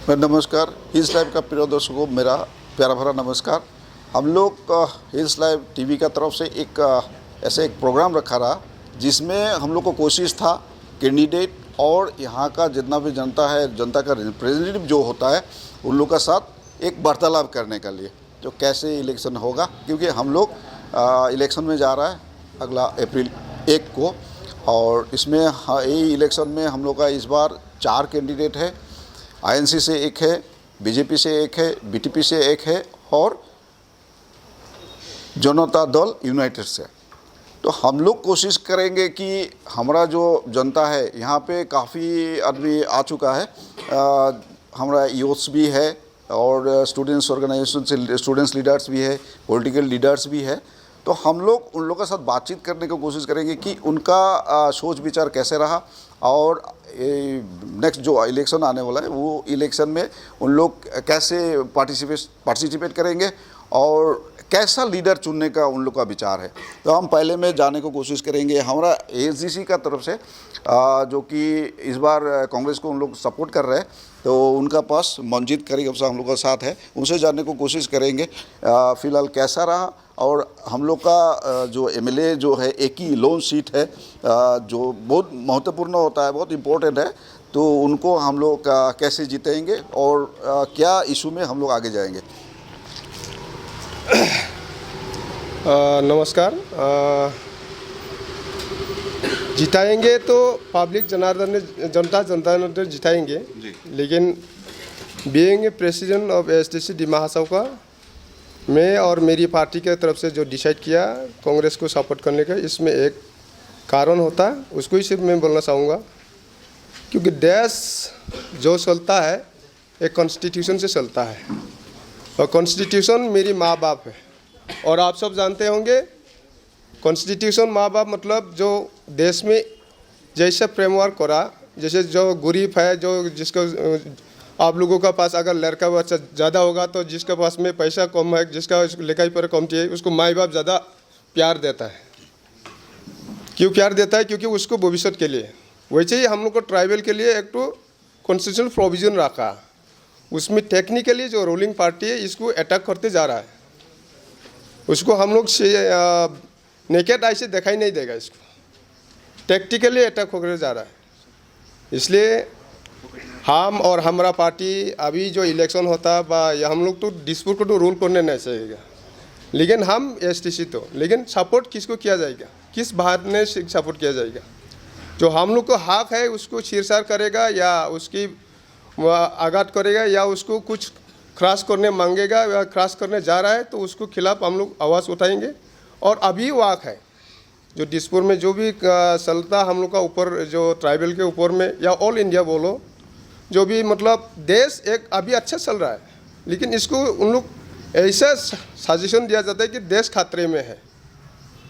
नमस्कार। Hills live का प्रिय दर्शकों को मेरा प्यारा भरा नमस्कार। हम लोग हिल्स लाइव टीवी का तरफ से ऐसे एक प्रोग्राम रखा रहा जिसमें हम लोग को कोशिश था कैंडिडेट और यहाँ का जितना भी जनता है, जनता का रिप्रेजेंटेटिव जो होता है, उन लोग का साथ एक वार्तालाप करने के लिए जो कैसे इलेक्शन होगा, क्योंकि हम लोग इलेक्शन में जा रहा है अगला अप्रैल 1 को। और इसमें यही इलेक्शन में हम लोग का इस बार 4 कैंडिडेट है। आईएनसी से एक है, बीजेपी से एक है, बीटीपी से एक है और जनता दल यूनाइटेड से। तो हम लोग कोशिश करेंगे कि हमारा जो जनता है, यहाँ पे काफ़ी आदमी आ चुका है। हमारा यूथ्स भी है और स्टूडेंट्स ऑर्गेनाइजेशन से स्टूडेंट्स लीडर्स भी है, पॉलिटिकल लीडर्स भी है। तो हम लोग उन लोगों के साथ बातचीत करने की कोशिश करेंगे कि उनका सोच विचार कैसे रहा और नेक्स्ट जो इलेक्शन आने वाला है वो इलेक्शन में उन लोग कैसे पार्टिसिपेट करेंगे और कैसा लीडर चुनने का उन लोग का विचार है। तो हम पहले में जाने को कोशिश करेंगे। हमारा एसडीसी का तरफ से जो कि इस बार कांग्रेस को उन लोग सपोर्ट कर रहे हैं, तो उनका पास मंजीत करीब से हम लोग का साथ है, उनसे जानने को कोशिश करेंगे फ़िलहाल कैसा रहा। और हम लोग का जो एमएलए जो है, एक ही लोन सीट है जो बहुत महत्वपूर्ण होता है, बहुत इम्पोर्टेंट है। तो उनको हम लोग कैसे जीतेंगे और क्या इशू में हम लोग आगे जाएंगे। नमस्कार। जिताएंगे तो पब्लिक जनता ने जिताएंगे, लेकिन being president of SDC Dima Hasao का मैं और मेरी पार्टी के तरफ से जो डिसाइड किया कांग्रेस को सपोर्ट करने का, इसमें एक कारण होता है, उसको ही सिर्फ मैं बोलना चाहूँगा। क्योंकि देश जो चलता है एक कॉन्स्टिट्यूशन से चलता है और कॉन्स्टिट्यूशन मेरी माँ बाप है। और आप सब जानते होंगे कॉन्स्टिट्यूशन माँ बाप मतलब जो देश में जैसे फ्रेमवर्क करा, जैसे जो गरीब है, जो जिसको आप लोगों का पास अगर लड़का बच्चा ज़्यादा होगा तो जिसके पास में पैसा कम है, जिसका लिखाई पर कम चाहिए, उसको माँ बाप ज़्यादा प्यार देता है। क्यों प्यार देता है? क्योंकि उसको भविष्य के लिए। वैसे ही हम लोग को ट्राइबल के लिए एक तो कॉन्स्टिट्यूशनल प्रोविजन रखा, उसमें टेक्निकली जो रूलिंग पार्टी है इसको अटैक करते जा रहा है। उसको हम लोग नेकेड आई से दिखाई नहीं देगा, इसको टैक्टिकली अटैक होकर जा रहा है। इसलिए हम और हमारा पार्टी अभी जो इलेक्शन होता है हम लोग तो डिस्प्यूट को तो रूल करने नहीं चाहिएगा, लेकिन हम एसटीसी तो, लेकिन सपोर्ट किसको किया जाएगा, किस बहाने से सपोर्ट किया जाएगा। जो हम लोग को हक है उसको छेड़छाड़ करेगा या उसकी आघात करेगा या उसको कुछ क्रॉस करने मांगेगा या क्रॉस करने जा रहा है तो उसको खिलाफ हम लोग आवाज़ उठाएंगे। और अभी वाक है जो दिसपुर में जो भी चलता हम लोग का ऊपर, जो ट्राइबल के ऊपर में या ऑल इंडिया बोलो, जो भी मतलब देश एक अभी अच्छा चल रहा है, लेकिन इसको उन लोग ऐसा सजेशन दिया जाता है कि देश खतरे में है।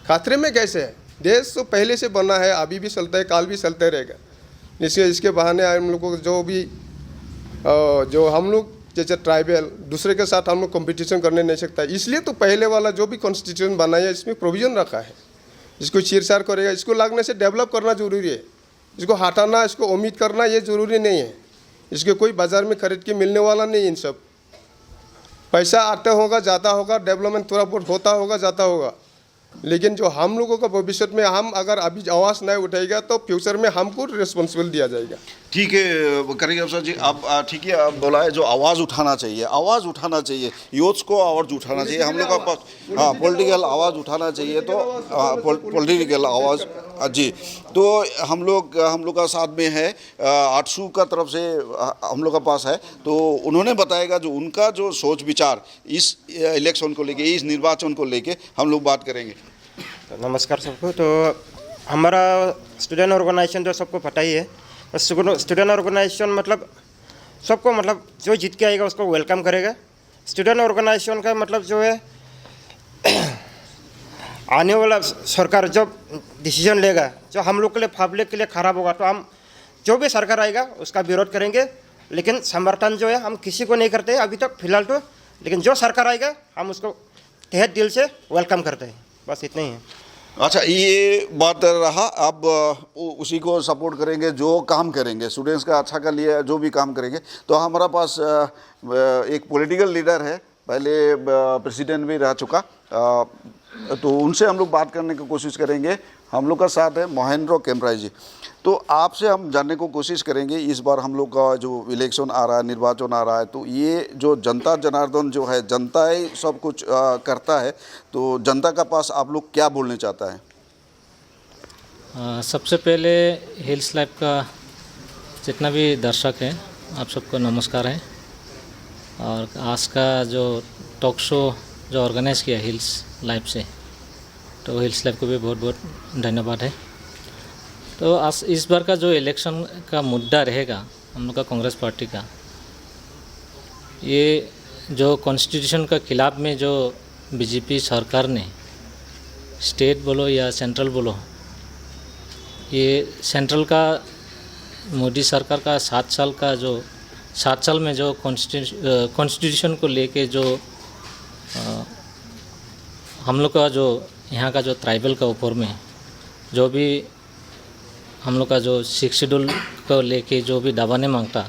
खतरे में कैसे है? देश तो पहले से बना है, अभी भी चलता है, काल भी चलते रहेगा। इसके बहाने हम लोग को जो हम लोग जैसे ट्राइबल दूसरे के साथ हम लोग कंपटीशन करने नहीं सकता। इसलिए तो पहले वाला जो भी कॉन्स्टिट्यूशन बनाया है इसमें प्रोविज़न रखा है। इसको छेड़छाड़ करेगा, इसको लगने से डेवलप करना जरूरी है, इसको हटाना, इसको उम्मीद करना ये ज़रूरी नहीं है। इसके कोई बाज़ार में खरीद के मिलने वाला नहीं। इन सब पैसा आता होगा, जाता होगा, डेवलपमेंट थोड़ा बहुत होता होगा, जाता होगा, लेकिन जो हम लोगों का भविष्य में हम अगर अभी आवाज़ नहीं उठाएगा तो फ्यूचर में हमको रिस्पॉन्सिबल दिया जाएगा। ठीक है करीब अफसर जी, आप ठीक है, आप बोला है जो आवाज़ उठाना चाहिए, आवाज़ उठाना चाहिए, यूथ्स को आवाज़ उठाना चाहिए, हम लोग का पास हाँ पॉलिटिकल आवाज़ उठाना चाहिए। तो पॉलिटिकल आवाज़ जी, तो हम लोग का साथ में है आटसू का तरफ से हम लोग का पास है, तो उन्होंने बताएगा जो उनका जो सोच विचार इस इलेक्शन को लेके, इस निर्वाचन को लेके हम लोग बात करेंगे। तो नमस्कार सबको। तो हमारा स्टूडेंट ऑर्गेनाइजेशन जो सबको पता ही है, स्टूडेंट ऑर्गेनाइजेशन मतलब सबको मतलब जो जीत के आएगा उसको वेलकम करेगा। स्टूडेंट ऑर्गेनाइजेशन का मतलब जो है आने वाला सरकार जब डिसीजन लेगा जो हम लोग के लिए पब्लिक के लिए ख़राब होगा, तो हम जो भी सरकार आएगा उसका विरोध करेंगे, लेकिन समर्थन जो है हम किसी को नहीं करते अभी तक फिलहाल तो। लेकिन जो सरकार आएगा हम उसको तहे दिल से वेलकम करते हैं, बस इतना ही है। अच्छा, ये बात रहा। अब उसी को सपोर्ट करेंगे जो काम करेंगे, स्टूडेंट्स का अच्छा के लिए जो भी काम करेंगे। तो हमारा पास एक पॉलिटिकल लीडर है, पहले प्रेसिडेंट भी रह चुका, तो उनसे हम लोग बात करने की कोशिश करेंगे। हम लोग का साथ है महेंद्र केम्प्राई जी। तो आपसे हम जानने को कोशिश करेंगे, इस बार हम लोग का जो इलेक्शन आ रहा है, निर्वाचन आ रहा है, तो ये जो जनता जनार्दन जो है, जनता ही सब कुछ करता है, तो जनता का पास आप लोग क्या बोलने चाहता है? सबसे पहले हिल्स लाइव का जितना भी दर्शक हैं, आप सबको नमस्कार है। और आज का जो टॉक शो जो ऑर्गेनाइज़ किया हिल्स लाइव से, तो हिल्स लाइव को भी बहुत बहुत धन्यवाद है। तो आज इस बार का जो इलेक्शन का मुद्दा रहेगा हम लोग का कांग्रेस पार्टी का, ये जो कॉन्स्टिट्यूशन का खिलाफ में जो बीजेपी सरकार ने, स्टेट बोलो या सेंट्रल बोलो, ये सेंट्रल का मोदी सरकार का 7 साल का जो 7 साल में जो कॉन्स्टिट्यूशन को लेके जो हम लोग का जो यहाँ का जो ट्राइबल का ऊपर में जो भी हम लोग का जो 6 शेड्यूल को लेके जो भी दबाने मांगता,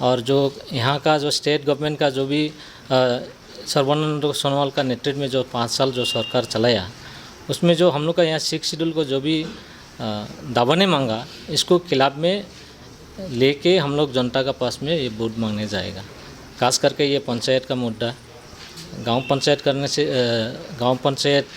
और जो यहाँ का जो स्टेट गवर्नमेंट का जो भी सर्बानंद सोनोवाल का नेतृत्व में जो 5 साल जो सरकार चलाया, उसमें जो हम लोग का यहाँ 6 शेड्यूल को जो भी दबाने मांगा, इसको खिलाफ में लेके हम लोग जनता का पास में ये वोट मांगने जाएगा। खास करके ये पंचायत का मुद्दा, गांव पंचायत करने से गांव पंचायत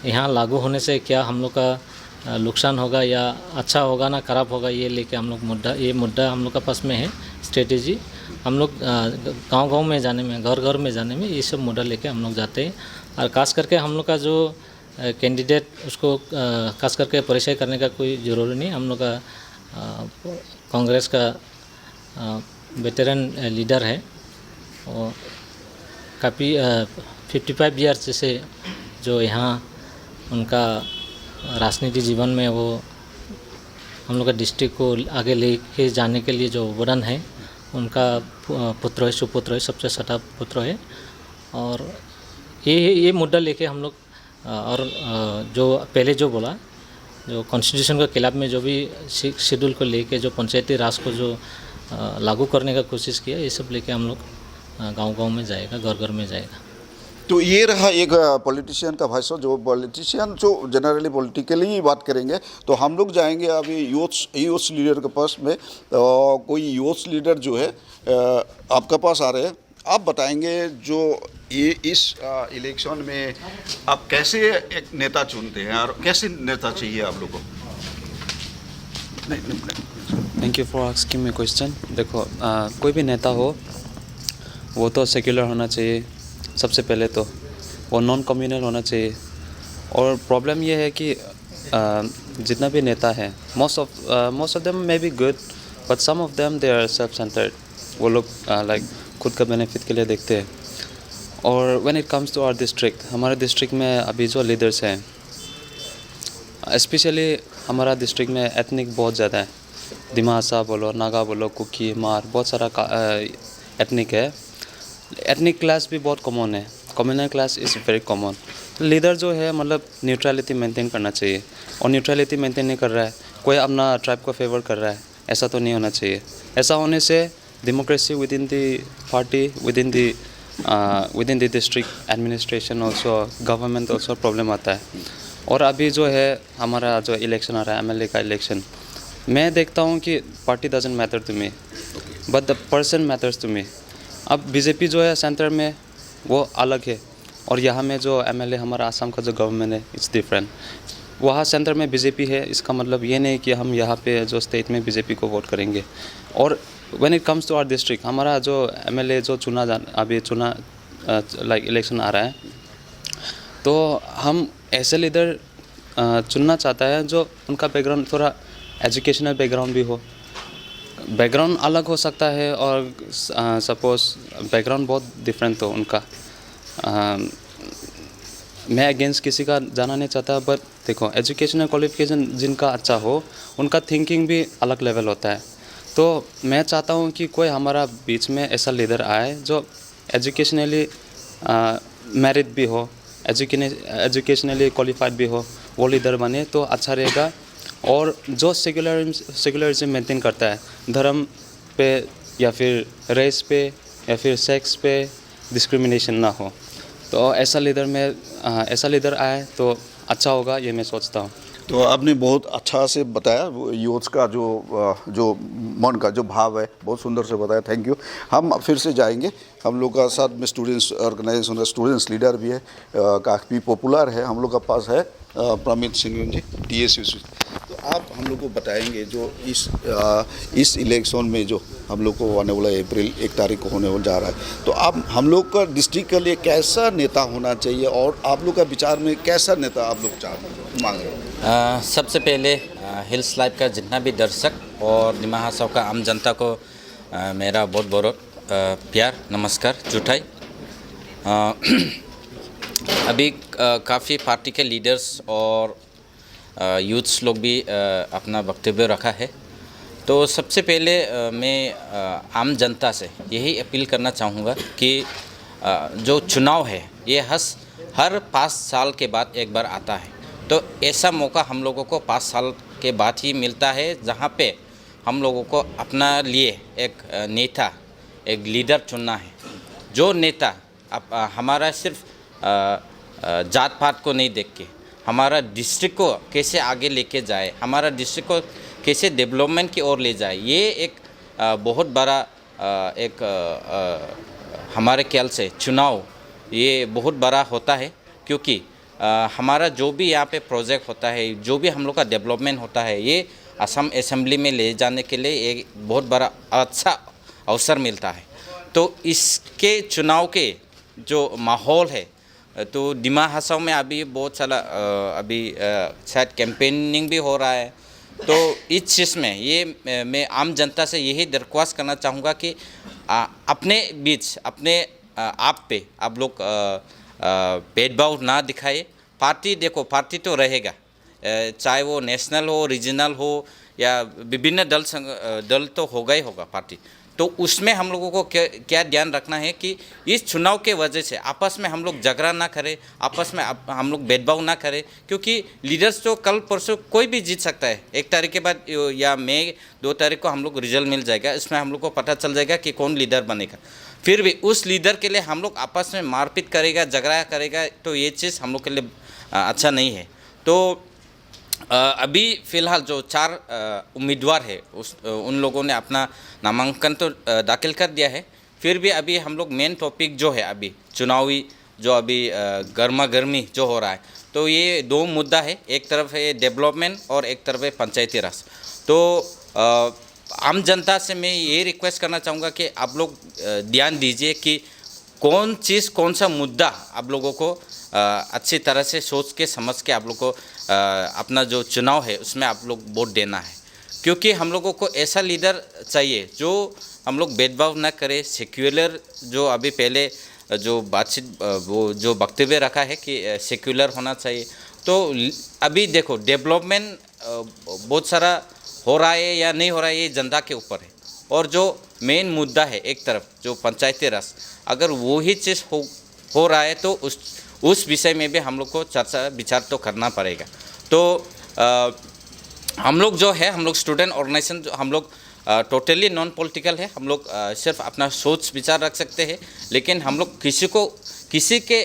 यहाँ लागू होने से क्या हम लोग का नुकसान होगा या अच्छा होगा ना ख़राब होगा, ये लेके हम लोग मुद्दा हम लोग का पास में है। स्ट्रेटेजी हम लोग गांव-गांव में जाने में, घर-घर में जाने में, ये सब मुद्दा लेके हम लोग जाते हैं। और खास करके हम लोग का जो कैंडिडेट, उसको खास करके परिचय करने का कोई ज़रूरी नहीं। हम लोग का कांग्रेस का वेटरन लीडर है, और काफ़ी 55 ईयर्स से जो यहाँ उनका राजनीति जीवन में वो हम लोग का डिस्ट्रिक्ट को आगे लेके जाने के लिए जो वरन है, उनका पुत्र है, सुपुत्र है, सबसे सटा पुत्र है। और ये मुद्दा लेके हम लोग, और जो पहले जो बोला, जो कॉन्स्टिट्यूशन के खिलाफ में जो भी शेड्यूल को लेके जो पंचायती राज को जो लागू करने का कोशिश किया, ये सब लेके हम लोग गांव-गांव में जाएगा, घर-घर में जाएगा। तो ये रहा एक पॉलिटिशियन का भाषण। जो पॉलिटिशियन जो जनरली पॉलिटिकली ही बात करेंगे, तो हम लोग जाएंगे अभी यूथ लीडर के पास में। कोई यूथ लीडर जो है आपका पास आ रहे हैं, आप बताएंगे जो ये इस इलेक्शन में आप कैसे एक नेता चुनते हैं और कैसे नेता चाहिए आप लोगों को? Thank you for asking me question. देखो, कोई भी नेता हो वो तो सेक्युलर होना चाहिए सबसे पहले, तो वो नॉन कम्युनल होना चाहिए। और प्रॉब्लम ये है कि जितना भी नेता है, most of them may be good, but some of them they are self centered. वो लोग लाइक खुद का बेनिफिट के लिए देखते हैं। और when it comes to our district, हमारे डिस्ट्रिक्ट में अभी जो लीडर्स हैं, स्पेशली हमारा डिस्ट्रिक्ट में एथनिक बहुत ज़्यादा है। दिमासा बोलो, नागा बोलो, कुकी, मार, बहुत सारा एथनिक है। एथनिक क्लास भी बहुत कॉमन है, communal class is very common. Leader जो है मतलब न्यूट्रलिटी मेंटेन करना चाहिए, और न्यूट्रलिटी मेंटेन नहीं कर रहा है, कोई अपना ट्राइब को फेवर कर रहा है, ऐसा तो नहीं होना चाहिए। ऐसा होने से democracy with in the party, with in the district administration also, government also problem आता है। और अभी जो है हमारा जो इलेक्शन आ रहा है, MLA का इलेक्शन, मैं देखता हूँ कि party doesn't matter to me, but the person matters to me. अब बीजेपी जो है सेंटर में वो अलग है, और यहाँ में जो MLA हमारा आसाम का जो गवर्नमेंट है, इट्स डिफरेंट। वहाँ सेंटर में बीजेपी है, इसका मतलब ये नहीं कि हम यहाँ पे जो स्टेट में बीजेपी को वोट करेंगे। और when it comes to our district, हमारा जो MLA जो अभी लाइक इलेक्शन आ रहा है, तो हम ऐसे लीडर चुनना चाहता है जो उनका बैकग्राउंड थोड़ा एजुकेशनल बैकग्राउंड भी हो। बैकग्राउंड अलग हो सकता है, और सपोज बैकग्राउंड बहुत डिफरेंट हो उनका। मैं अगेंस्ट किसी का जाना नहीं चाहता, बट देखो, एजुकेशनल क्वालिफिकेशन जिनका अच्छा हो, उनका थिंकिंग भी अलग लेवल होता है। तो मैं चाहता हूँ कि कोई हमारा बीच में ऐसा लीडर आए जो एजुकेशनली मेरिट भी हो, एजुकेशनली क्वालिफाइड भी हो, वो लीडर बने तो अच्छा रहेगा। और जो सेकुलरिज्म मेंटेन करता है, धर्म पे या फिर रेस पे या फिर सेक्स पे डिस्क्रिमिनेशन ना हो, तो ऐसा लीडर आए तो अच्छा होगा, ये मैं सोचता हूँ। तो आपने बहुत अच्छा से बताया, वो यूथ का जो मन का जो भाव है बहुत सुंदर से बताया, थैंक यू। हम फिर से जाएंगे, हम लोग का साथ में स्टूडेंट्स ऑर्गेनाइजेशन का स्टूडेंट्स लीडर भी है, काफ़ी पॉपुलर है हम लोग का पास है, प्रमित सिंह जी TSU से। तो आप हम लोग को बताएंगे जो इस इलेक्शन में जो हम लोग को आने वाला अप्रैल 1 तारीख को होने जा रहा है, तो आप हम लोग का डिस्ट्रिक्ट के लिए कैसा नेता होना चाहिए और आप लोग का विचार में कैसा नेता आप लोग मांग रहे हैं? सबसे पहले हिल्स लाइव का जितना भी दर्शक और दिमा हासाओ का आम जनता को मेरा बहुत बहुत प्यार नमस्कार जुटाई। अभी काफ़ी पार्टी के लीडर्स और यूथ्स लोग भी अपना वक्तव्य रखा है, तो सबसे पहले मैं आम जनता से यही अपील करना चाहूँगा कि जो चुनाव है ये हर 5 साल के बाद एक बार आता है, तो ऐसा मौका हम लोगों को 5 साल के बाद ही मिलता है जहाँ पे हम लोगों को अपना लिए एक नेता, एक लीडर चुनना है। जो नेता हमारा सिर्फ जात पात को नहीं देख के हमारा डिस्ट्रिक्ट को कैसे आगे लेके जाए, हमारा डिस्ट्रिक्ट को कैसे डेवलपमेंट की ओर ले जाए, ये एक बहुत बड़ा हमारे ख्याल से चुनाव ये बहुत बड़ा होता है। क्योंकि हमारा जो भी यहाँ पे प्रोजेक्ट होता है, जो भी हम लोग का डेवलपमेंट होता है, ये असम असेंबली में ले जाने के लिए एक बहुत बड़ा अच्छा अवसर मिलता है। तो इसके चुनाव के जो माहौल है, तो दिमा हासाओ में अभी बहुत सारा अभी शायद कैंपेनिंग भी हो रहा है, तो इस चीज़ में ये मैं आम जनता से यही दरख्वास्त करना चाहूँगा कि अपने बीच अपने आप पे आप लोग भेदभाव ना दिखाए। पार्टी देखो, पार्टी तो रहेगा, चाहे वो नेशनल हो, रीजनल हो या विभिन्न दल तो होगा ही होगा पार्टी। तो उसमें हम लोगों को क्या ध्यान रखना है कि इस चुनाव के वजह से आपस में हम लोग झगड़ा ना करें, आपस में हम लोग भेदभाव ना करें, क्योंकि लीडर्स तो कल परसों कोई भी जीत सकता है। 1 तारीख के बाद या मई 2 तारीख को हम लोग रिजल्ट मिल जाएगा, इसमें हम लोग को पता चल जाएगा कि कौन लीडर बनेगा। फिर भी उस लीडर के लिए हम लोग आपस में मारपीट करेगा, झगड़ा करेगा, तो ये चीज़ हम लोग के लिए अच्छा नहीं है। तो अभी फ़िलहाल जो 4 उम्मीदवार है उन लोगों ने अपना नामांकन तो दाखिल कर दिया है। फिर भी अभी हम लोग मेन टॉपिक जो है अभी चुनावी जो अभी गर्मा गर्मी जो हो रहा है, तो ये 2 मुद्दा है, एक तरफ है डेवलपमेंट और एक तरफ है पंचायती राज। तो आम जनता से मैं ये रिक्वेस्ट करना चाहूँगा कि आप लोग ध्यान दीजिए कि कौन चीज़ कौन सा मुद्दा आप लोगों को अच्छी तरह से सोच के समझ के आप लोग को अपना जो चुनाव है उसमें आप लोग वोट देना है। क्योंकि हम लोगों को ऐसा लीडर चाहिए जो हम लोग भेदभाव ना करे, सेक्युलर जो अभी पहले जो बातचीत वो जो वक्तव्य रखा है कि सेक्युलर होना चाहिए। तो अभी देखो डेवलपमेंट बहुत सारा हो रहा है या नहीं हो रहा है, ये जनता के ऊपर है। और जो मेन मुद्दा है एक तरफ जो पंचायती राज, अगर वो ही चीज़ हो रहा है तो उस विषय में भी हम लोग को चर्चा विचार तो करना पड़ेगा। तो हम लोग जो है, हम लोग स्टूडेंट ऑर्गेनाइजेशन जो हम लोग टोटली नॉन पॉलिटिकल है, हम लोग सिर्फ अपना सोच विचार रख सकते हैं, लेकिन हम लोग किसी के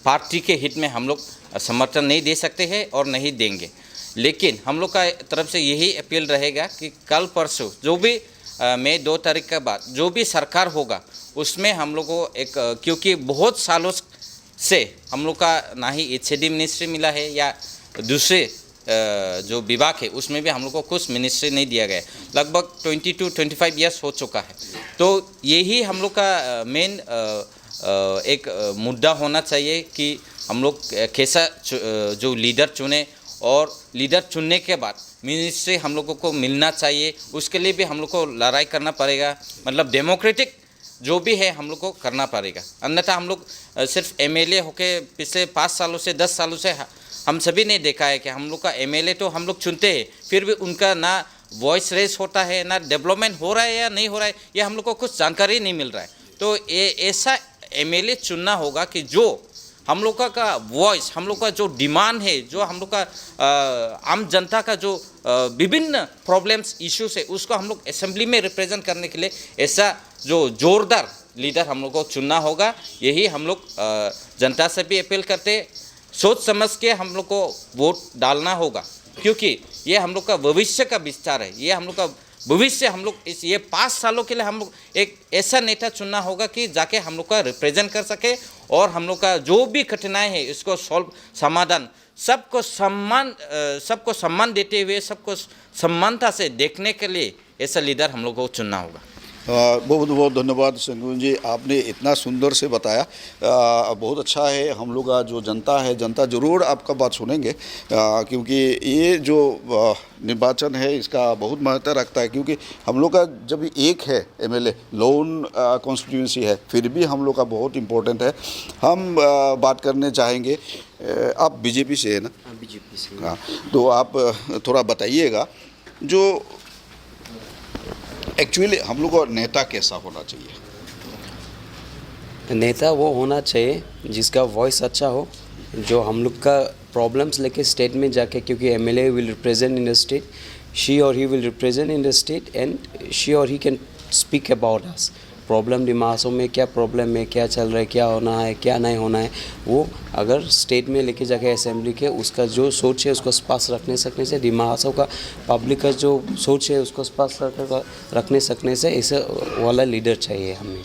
पार्टी के हित में हम लोग समर्थन नहीं दे सकते हैं और नहीं देंगे। लेकिन हम लोग का तरफ से यही अपील रहेगा कि कल परसों जो भी मई 2 तारीख के बाद जो भी सरकार होगा उसमें हम लोग को एक, क्योंकि बहुत सालों से हम लोग का ना ही HCD मिनिस्ट्री मिला है या दूसरे जो विभाग है उसमें भी हम लोग को कुछ मिनिस्ट्री नहीं दिया गया, लगभग 22-25 ईयर्स हो चुका है। तो यही हम लोग का मेन एक मुद्दा होना चाहिए कि हम लोग कैसा जो लीडर चुने और लीडर चुनने के बाद मिनिस्ट्री हम लोगों को मिलना चाहिए, उसके लिए भी हम लोग को लड़ाई करना पड़ेगा। मतलब डेमोक्रेटिक जो भी है हम लोग को करना पड़ेगा, अन्यथा हम लोग सिर्फ MLA होके पिछले 5 सालों से 10 सालों से हम सभी ने देखा है कि हम लोग का MLA तो हम लोग चुनते हैं, फिर भी उनका ना वॉइस रेस होता है, ना डेवलपमेंट हो रहा है या नहीं हो रहा है, ये हम लोग को कुछ जानकारी नहीं मिल रहा है। तो ये ऐसा MLA चुनना होगा कि जो हम लोग का वॉइस, हम लोग का जो डिमांड है, जो हम लोग का आम जनता का जो विभिन्न प्रॉब्लम्स इश्यूज है, उसको हम लोग असेंबली में रिप्रेजेंट करने के लिए ऐसा जो जोरदार लीडर हम लोग को चुनना होगा। यही हम लोग जनता से भी अपील करते, सोच समझ के हम लोग को वोट डालना होगा, क्योंकि ये हम लोग का भविष्य का विस्तार है। ये हम लोग का भविष्य, हम लोग इस ये 5 सालों के लिए हम लोग एक ऐसा नेता चुनना होगा कि जाके हम लोग का रिप्रेजेंट कर सके और हम लोग का जो भी कठिनाई है इसको सॉल्व, समाधान, सबको सम्मान देते हुए, सबको समानता से देखने के लिए ऐसा लीडर हम लोग को चुनना होगा। बहुत बहुत धन्यवाद संगून जी, आपने इतना सुंदर से बताया। बहुत अच्छा है। हम लोग का जो जनता है, जनता ज़रूर आपका बात सुनेंगे, क्योंकि ये जो निर्वाचन है इसका बहुत महत्व रखता है। क्योंकि हम लोग का जब एक है एमएलए, लोन कॉन्स्टिट्यूंसी है, फिर भी हम लोग का बहुत इम्पोर्टेंट है। हम बात करने चाहेंगे, आप बीजेपी से है ना? बीजेपी से। हाँ, तो आप थोड़ा बताइएगा, जो एक्चुअली हम लोग का नेता कैसा होना चाहिए? नेता वो होना चाहिए जिसका वॉइस अच्छा हो, जो हम लोग का प्रॉब्लम्स लेके स्टेट में जाके, क्योंकि MLA will represent in the state, she और he will represent in the state and she और he can speak about us. Problem दिमागों में क्या प्रॉब्लम है, क्या चल रहा है, क्या होना है, क्या नहीं होना है, वो अगर स्टेट में लेके जाके असेंबली के, उसका जो सोच है उसको पास रखने सकने से, दिमागों का पब्लिक का जो सोच है उसको पास रखने सकने से ऐसे वाला लीडर चाहिए हमें।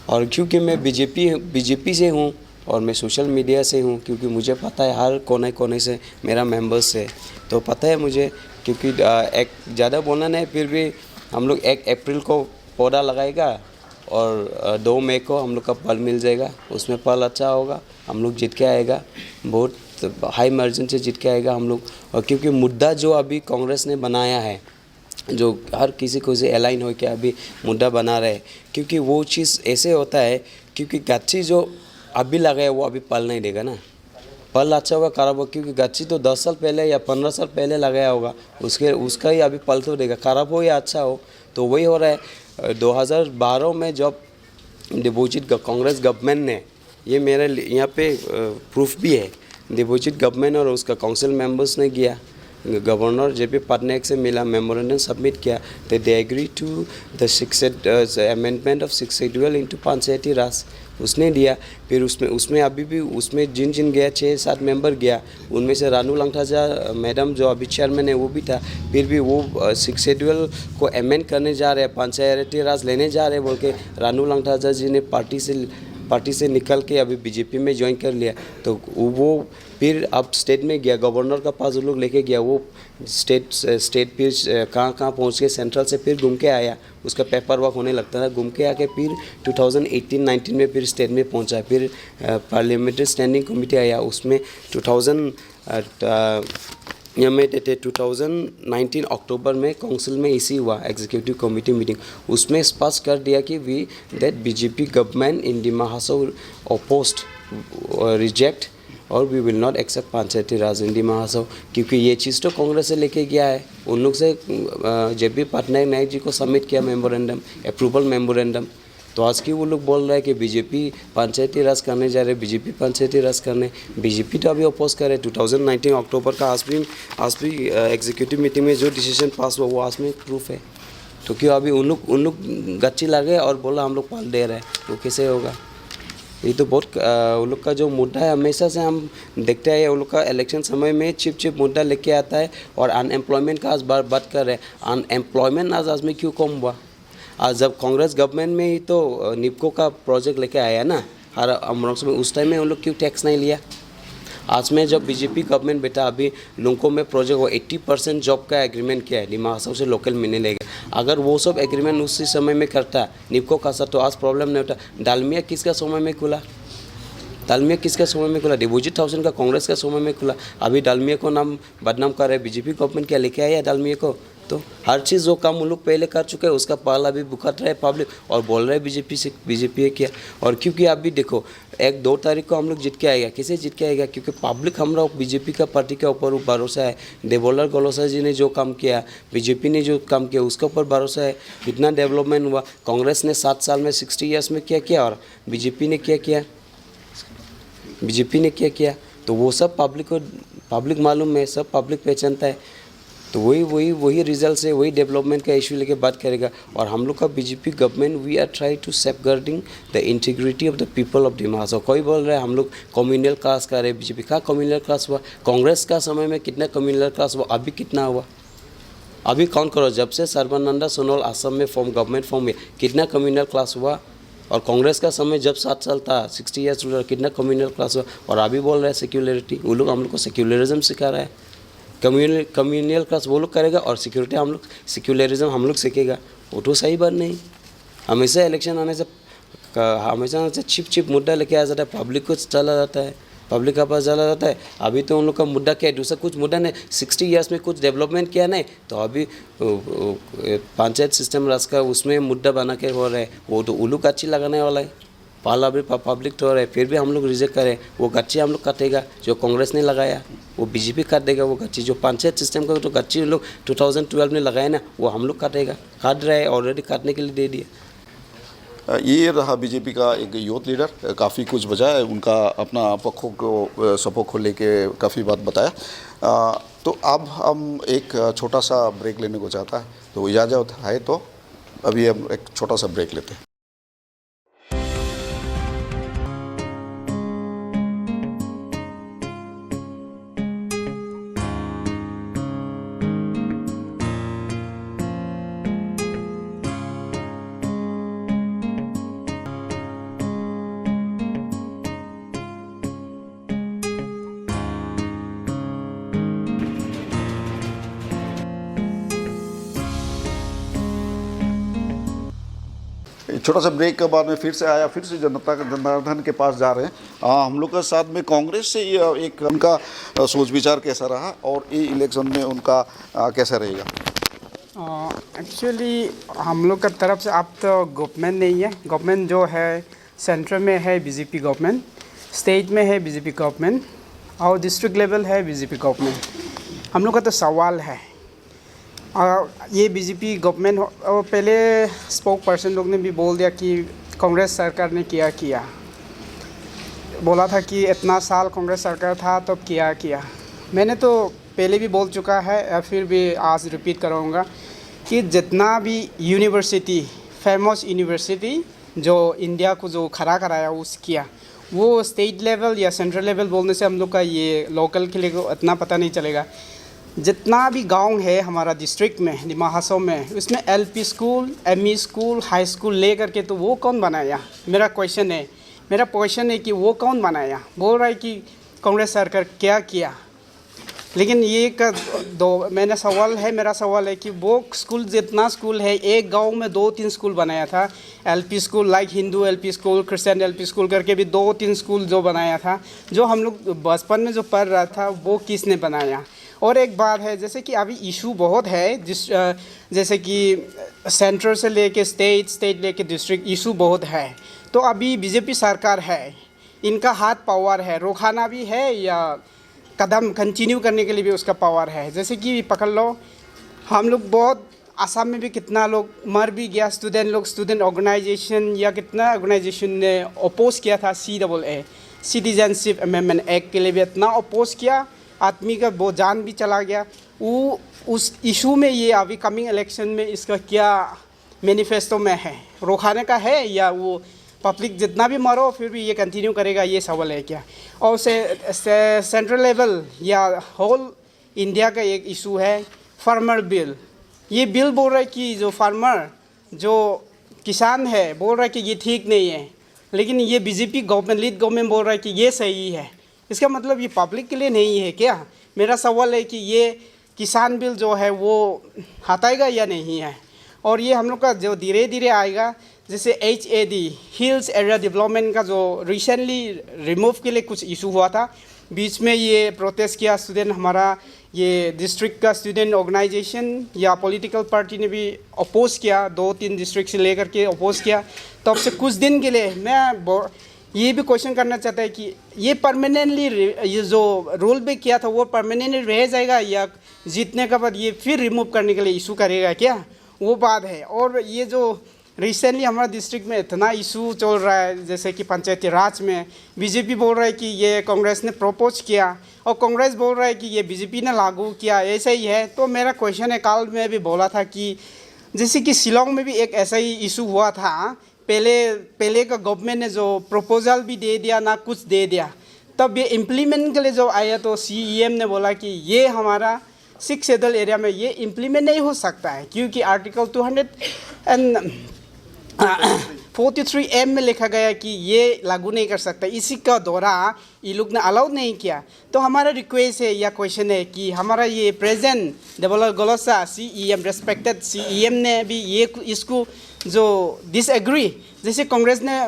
और क्योंकि मैं बीजेपी से हूँ और मैं सोशल मीडिया से हूँ, क्योंकि मुझे पता है हर कोने कोने से मेरा मेंबर्स है, तो पता है मुझे। क्योंकि एक ज़्यादा बोलना नहीं, फिर भी हम लोग 1 अप्रैल को पौधा लगाएगा और 2 मई को हम लोग का फल मिल जाएगा। उसमें फल अच्छा होगा, हम लोग जीत के आएगा, बहुत हाई मार्जिन से जीत के आएगा हम लोग। और क्योंकि मुद्दा जो अभी कांग्रेस ने बनाया है, जो हर किसी को से अलाइन हो के अभी मुद्दा बना रहे, क्योंकि वो चीज़ ऐसे होता है, क्योंकि गच्छी जो अभी लगाया वो अभी फल नहीं देगा ना, फल अच्छा होगा खराब होगा। क्योंकि गच्छी तो 10 साल पहले या 15 साल पहले लगाया होगा, उसका ही अभी फल तो देगा, खराब हो या अच्छा हो। तो वही हो रहा है। 2012 में जब डिपोजिट कांग्रेस गवर्नमेंट ने, ये मेरे यहाँ पे प्रूफ भी है, डिपोजिट गवर्नमेंट और उसका काउंसिल मेंबर्स ने किया, गवर्नर जेपी पटनायक से मिला, मेमोरेंडम सबमिट किया, तो they agree to the amendment of 6 schedule into Panchayati Raj, उसने दिया। फिर उसमें अभी भी उसमें जिन गया 6-7 मेंबर गया, उनमें से रानू लंगथाजा मैडम जो अभी चेयरमैन है वो भी था। फिर भी वो 6 शेड्यूल को अमेंड करने जा रहे हैं, पंचायती राज लेने जा रहे हैं बोल के रानू लंगथाजा जी ने पार्टी से निकल के अभी बीजेपी में ज्वाइन कर लिया। तो वो फिर अब स्टेट में गया, गवर्नर का पास वो लोग लेके गया, वो स्टेट फिर कहाँ पहुँच के सेंट्रल से फिर घूम के आया, उसका पेपर वर्क होने लगता था, घूम के आके फिर 2018-19 में फिर स्टेट में पहुँचा। फिर पार्लियामेंट्री स्टैंडिंग कमेटी आया, उसमें 2019 अक्टूबर में काउंसिल में इसी हुआ एग्जीक्यूटिव कमेटी मीटिंग, उसमें स्पष्ट कर दिया कि we that BJP government in Dima Hasao opposed reject और we will not accept Panchayati Raj in Dima Hasao. क्योंकि ये चीज़ तो कांग्रेस से लेके गया है, उन लोग से जेपी पटनायक जी को सबमिट किया मेमोरेंडम, अप्रूवल मेमोरेंडम। तो आज की वो लोग बोल रहे हैं कि बीजेपी पंचायती राज करने जा रहे, बीजेपी पंचायती राज करने, बीजेपी तो अभी अपोज करे। 2019 अक्टूबर का आज भी एग्जीक्यूटिव मीटिंग में जो डिसीजन पास हुआ वो आज में प्रूफ है। तो क्यों अभी उन लोग गच्ची लगे और बोला हम लोग पाल दे रहे हैं, तो कैसे होगा? ये तो बहुत उन लोग का जो मुद्दा है, हमेशा से हम देखते हैं उन लोग का इलेक्शन समय में चिप मुद्दा लेके आता है। और अनएम्प्लॉयमेंट का आज बात कर रहे हैं, अनएम्प्लॉयमेंट आज में क्यों कम हुआ? आज जब कांग्रेस गवर्नमेंट में ही तो निपको का प्रोजेक्ट लेके आया ना हर अमरोक्स में, उस टाइम में उन लोग क्यों टैक्स नहीं लिया? आज में जब बीजेपी गवर्नमेंट बेटा अभी लोगों में प्रोजेक्ट वो 80% जॉब का एग्रीमेंट किया है, डिमा हासाओ से लोकल मिलने लेगा। अगर वो सब एग्रीमेंट उसी समय में करता निपको का साथ, तो आज प्रॉब्लम नहीं होता। डालमिया किसका समय में खुला? डालमिया किसका समय में खुला? डिपोजिट हाउसिंग का कांग्रेस का समय में खुला। अभी डालमिया को नाम बदनाम कर रहे, बीजेपी गवर्नमेंट क्या लेके आया डालमिया को? तो हर चीज़ जो काम वो लोग पहले कर चुके हैं, उसका पाल अभी भुगत रहे पब्लिक और बोल रहे बीजेपी है क्या। और क्योंकि अभी देखो 1-2 तारीख को हम लोग जीत के आएगा, किसे जीत के आएगा? क्योंकि पब्लिक हमारा बीजेपी का पार्टी के ऊपर भरोसा है। देवोलर गलोसा जी ने जो काम किया, बीजेपी ने जो काम किया, उसके ऊपर भरोसा है। इतना डेवलपमेंट हुआ, कांग्रेस ने 7 साल में 60 ईयर्स में क्या किया और बीजेपी ने क्या किया? बीजेपी ने क्या किया, तो वो सब पब्लिक मालूम है, सब पब्लिक पहचानता है। तो वही रिजल्ट है, वही डेवलपमेंट का इशू लेके बात करेगा। और हम लोग का BJP government, we are try to safeguarding the integrity of the people of Dima Hasao. कोई बोल रहा है हम लोग कम्युनल क्लास का रहे, बीजेपी का कम्युनल क्लास हुआ? कांग्रेस का समय में कितना कम्युनल क्लास हुआ, अभी कितना हुआ? अभी काउंट करो, जब से सर्बानंद सोनोवाल असम में गवर्नमेंट फॉर्म में कितना कम्युनल क्लास हुआ? और कांग्रेस का समय जब 7 साल था, 60 ईयर्स कितना कम्युनल क्लास हुआ? और अभी बोल रहे हैं सेक्युलरिटी। वो लोग हम लोग को सेक्युलरिज्म सिखा रहा है। कम्युनल क्लास वो लोग करेगा और सिक्योरिटी हम लोग, सेक्युलरिज्म हम लोग सीखेगा। वो तो सही बात नहीं। हमेशा इलेक्शन आने से छिप मुद्दा लेके आ जाता है, पब्लिक को चला जाता है, पब्लिक का पास चला जाता है। अभी तो उन लोग का मुद्दा क्या है, दूसरा कुछ मुद्दा नहीं। 60 ईयर्स में कुछ डेवलपमेंट किया नहीं, तो अभी पंचायत सिस्टम राज का उसमें मुद्दा बना के हो रहा है। वो तो उल्लू गच्ची लगाने वाला है, पाला भी पब्लिक तो हो रहा है, फिर भी हम लोग रिजेक्ट करें। वो गच्ची हम लोग काटेगा, जो कांग्रेस ने लगाया वो बीजेपी काट देगा। वो गच्ची जो पंचायत सिस्टम का जो गच्ची लोग 2012 में लगाया ना, वो हम लोग काटेगा, काट रहा है, ऑलरेडी काटने के लिए दे दिया। ये रहा बीजेपी का एक यूथ लीडर, काफ़ी कुछ बचा है उनका, अपना पक्षों को सपोर्ट को लेके काफ़ी बात बताया। तो अब हम एक छोटा सा ब्रेक लेने को चाहता है, तो इजाज़त है तो अभी हम एक छोटा सा ब्रेक लेते हैं। छोटा सा ब्रेक के बाद में फिर से आया, फिर से जनार्दन के पास जा रहे हैं। हम लोग के साथ में कांग्रेस से एक उनका सोच विचार कैसा रहा और ये इलेक्शन में उनका कैसा रहेगा? एक्चुअली हम लोग का तरफ से अब तो गवर्नमेंट नहीं है। गवर्नमेंट जो है सेंटर में है बीजेपी गवर्नमेंट, स्टेट में है बीजेपी गवर्नमेंट और डिस्ट्रिक्ट लेवल है बीजेपी गवर्नमेंट। हम लोग का तो सवाल है और ये बीजेपी गवर्नमेंट, और पहले स्पोक पर्सन लोग ने भी बोल दिया कि कांग्रेस सरकार ने किया बोला था कि इतना साल कांग्रेस सरकार था तो किया। मैंने तो पहले भी बोल चुका है, फिर भी आज रिपीट कराऊंगा कि जितना भी यूनिवर्सिटी, फेमस यूनिवर्सिटी जो इंडिया को जो खड़ा कराया किया, वो स्टेट लेवल या सेंट्रल लेवल बोलने से हम लोग का ये लोकल के लिए इतना पता नहीं चलेगा। जितना भी गांव है हमारा डिस्ट्रिक्ट में, डिमा हासाओ में, उसमें LP school, ME school, high school ले करके तो वो कौन बनाया? मेरा क्वेश्चन है कि वो कौन बनाया? बोल रहा है कि कांग्रेस सरकार क्या किया, लेकिन ये मेरा सवाल है कि वो स्कूल, जितना स्कूल है एक गांव में 2-3 स्कूल बनाया था। LP school like Hindu LP school, Christian LP school करके भी 2-3 स्कूल जो बनाया था, जो हम लोग बचपन में जो पढ़ रहा था, वो किसने बनाया? और एक बात है, जैसे कि अभी इशू बहुत है, जैसे कि सेंटर से लेके स्टेट लेके डिस्ट्रिक्ट, इशू बहुत है। तो अभी बीजेपी सरकार है, इनका हाथ पावर है, रोकाना भी है या कदम कंटिन्यू करने के लिए भी उसका पावर है। जैसे कि पकड़ लो, हम लोग बहुत आसाम में भी कितना लोग मर भी गया, स्टूडेंट ऑर्गेनाइजेशन या कितना ऑर्गेनाइजेशन ने अपोज किया था CAA, सिटीजनशिप अमेंडमेंट एक्ट के लिए भी इतना अपोज किया, आदमी का वो जान भी चला गया। वो उस इशू में ये अभी कमिंग इलेक्शन में इसका क्या मैनिफेस्टो में है, रोकाने का है या वो पब्लिक जितना भी मरो फिर भी ये कंटिन्यू करेगा, ये सवाल है क्या? और सेंट्रल लेवल या होल इंडिया का एक इशू है फार्मर बिल। ये बिल बोल रहा है कि जो फार्मर, जो किसान है, बोल रहा है कि ये ठीक नहीं है, लेकिन ये बीजेपी गवर्नमेंट, लीड गवर्नमेंट बोल रहा है कि ये सही है। इसका मतलब ये पब्लिक के लिए नहीं है क्या? मेरा सवाल है कि ये किसान बिल जो है वो हटाएगा या नहीं है? और ये हम लोग का जो धीरे धीरे आएगा, जैसे HAD, हिल्स एरिया डेवलपमेंट का जो रिसेंटली रिमूव के लिए कुछ इशू हुआ था, बीच में ये प्रोटेस्ट किया स्टूडेंट, हमारा ये डिस्ट्रिक्ट का स्टूडेंट ऑर्गेनाइजेशन या पॉलिटिकल पार्टी ने भी अपोज किया, 2-3 डिस्ट्रिक्ट से लेकर के अपोज किया। तब से कुछ दिन के लिए मैं ये भी क्वेश्चन करना चाहता है कि ये परमानेंटली, ये जो रूल भी किया था वो परमानेंटली रह जाएगा या जीतने के बाद ये फिर रिमूव करने के लिए इशू करेगा क्या? वो बात है। और ये जो रिसेंटली हमारा डिस्ट्रिक्ट में इतना इशू चल रहा है, जैसे कि पंचायती राज में बीजेपी बोल रहा है कि ये कांग्रेस ने प्रपोज किया और कांग्रेस बोल रहा है कि ये बीजेपी ने लागू किया, ऐसा ही है। तो मेरा क्वेश्चन है, कल में भी बोला था कि जैसे कि शिलोंग में भी एक ऐसा ही इशू हुआ था, पहले का गवर्नमेंट ने जो प्रपोजल भी दे दिया ना कुछ दे दिया, तब ये इम्प्लीमेंट के लिए जो आया तो CEM ने बोला कि ये हमारा 6 शेड्यूल एरिया में ये इम्प्लीमेंट नहीं हो सकता है, क्योंकि आर्टिकल 243M में लिखा गया कि ये लागू नहीं कर सकता। इसी का दौरा ये लोग ने अलाउ नहीं किया। तो हमारा रिक्वेस्ट है या क्वेश्चन है कि हमारा ये present developer Gorlosa CEM, respected CEM ने भी ये इसको जो डिसएग्री, जैसे कांग्रेस ने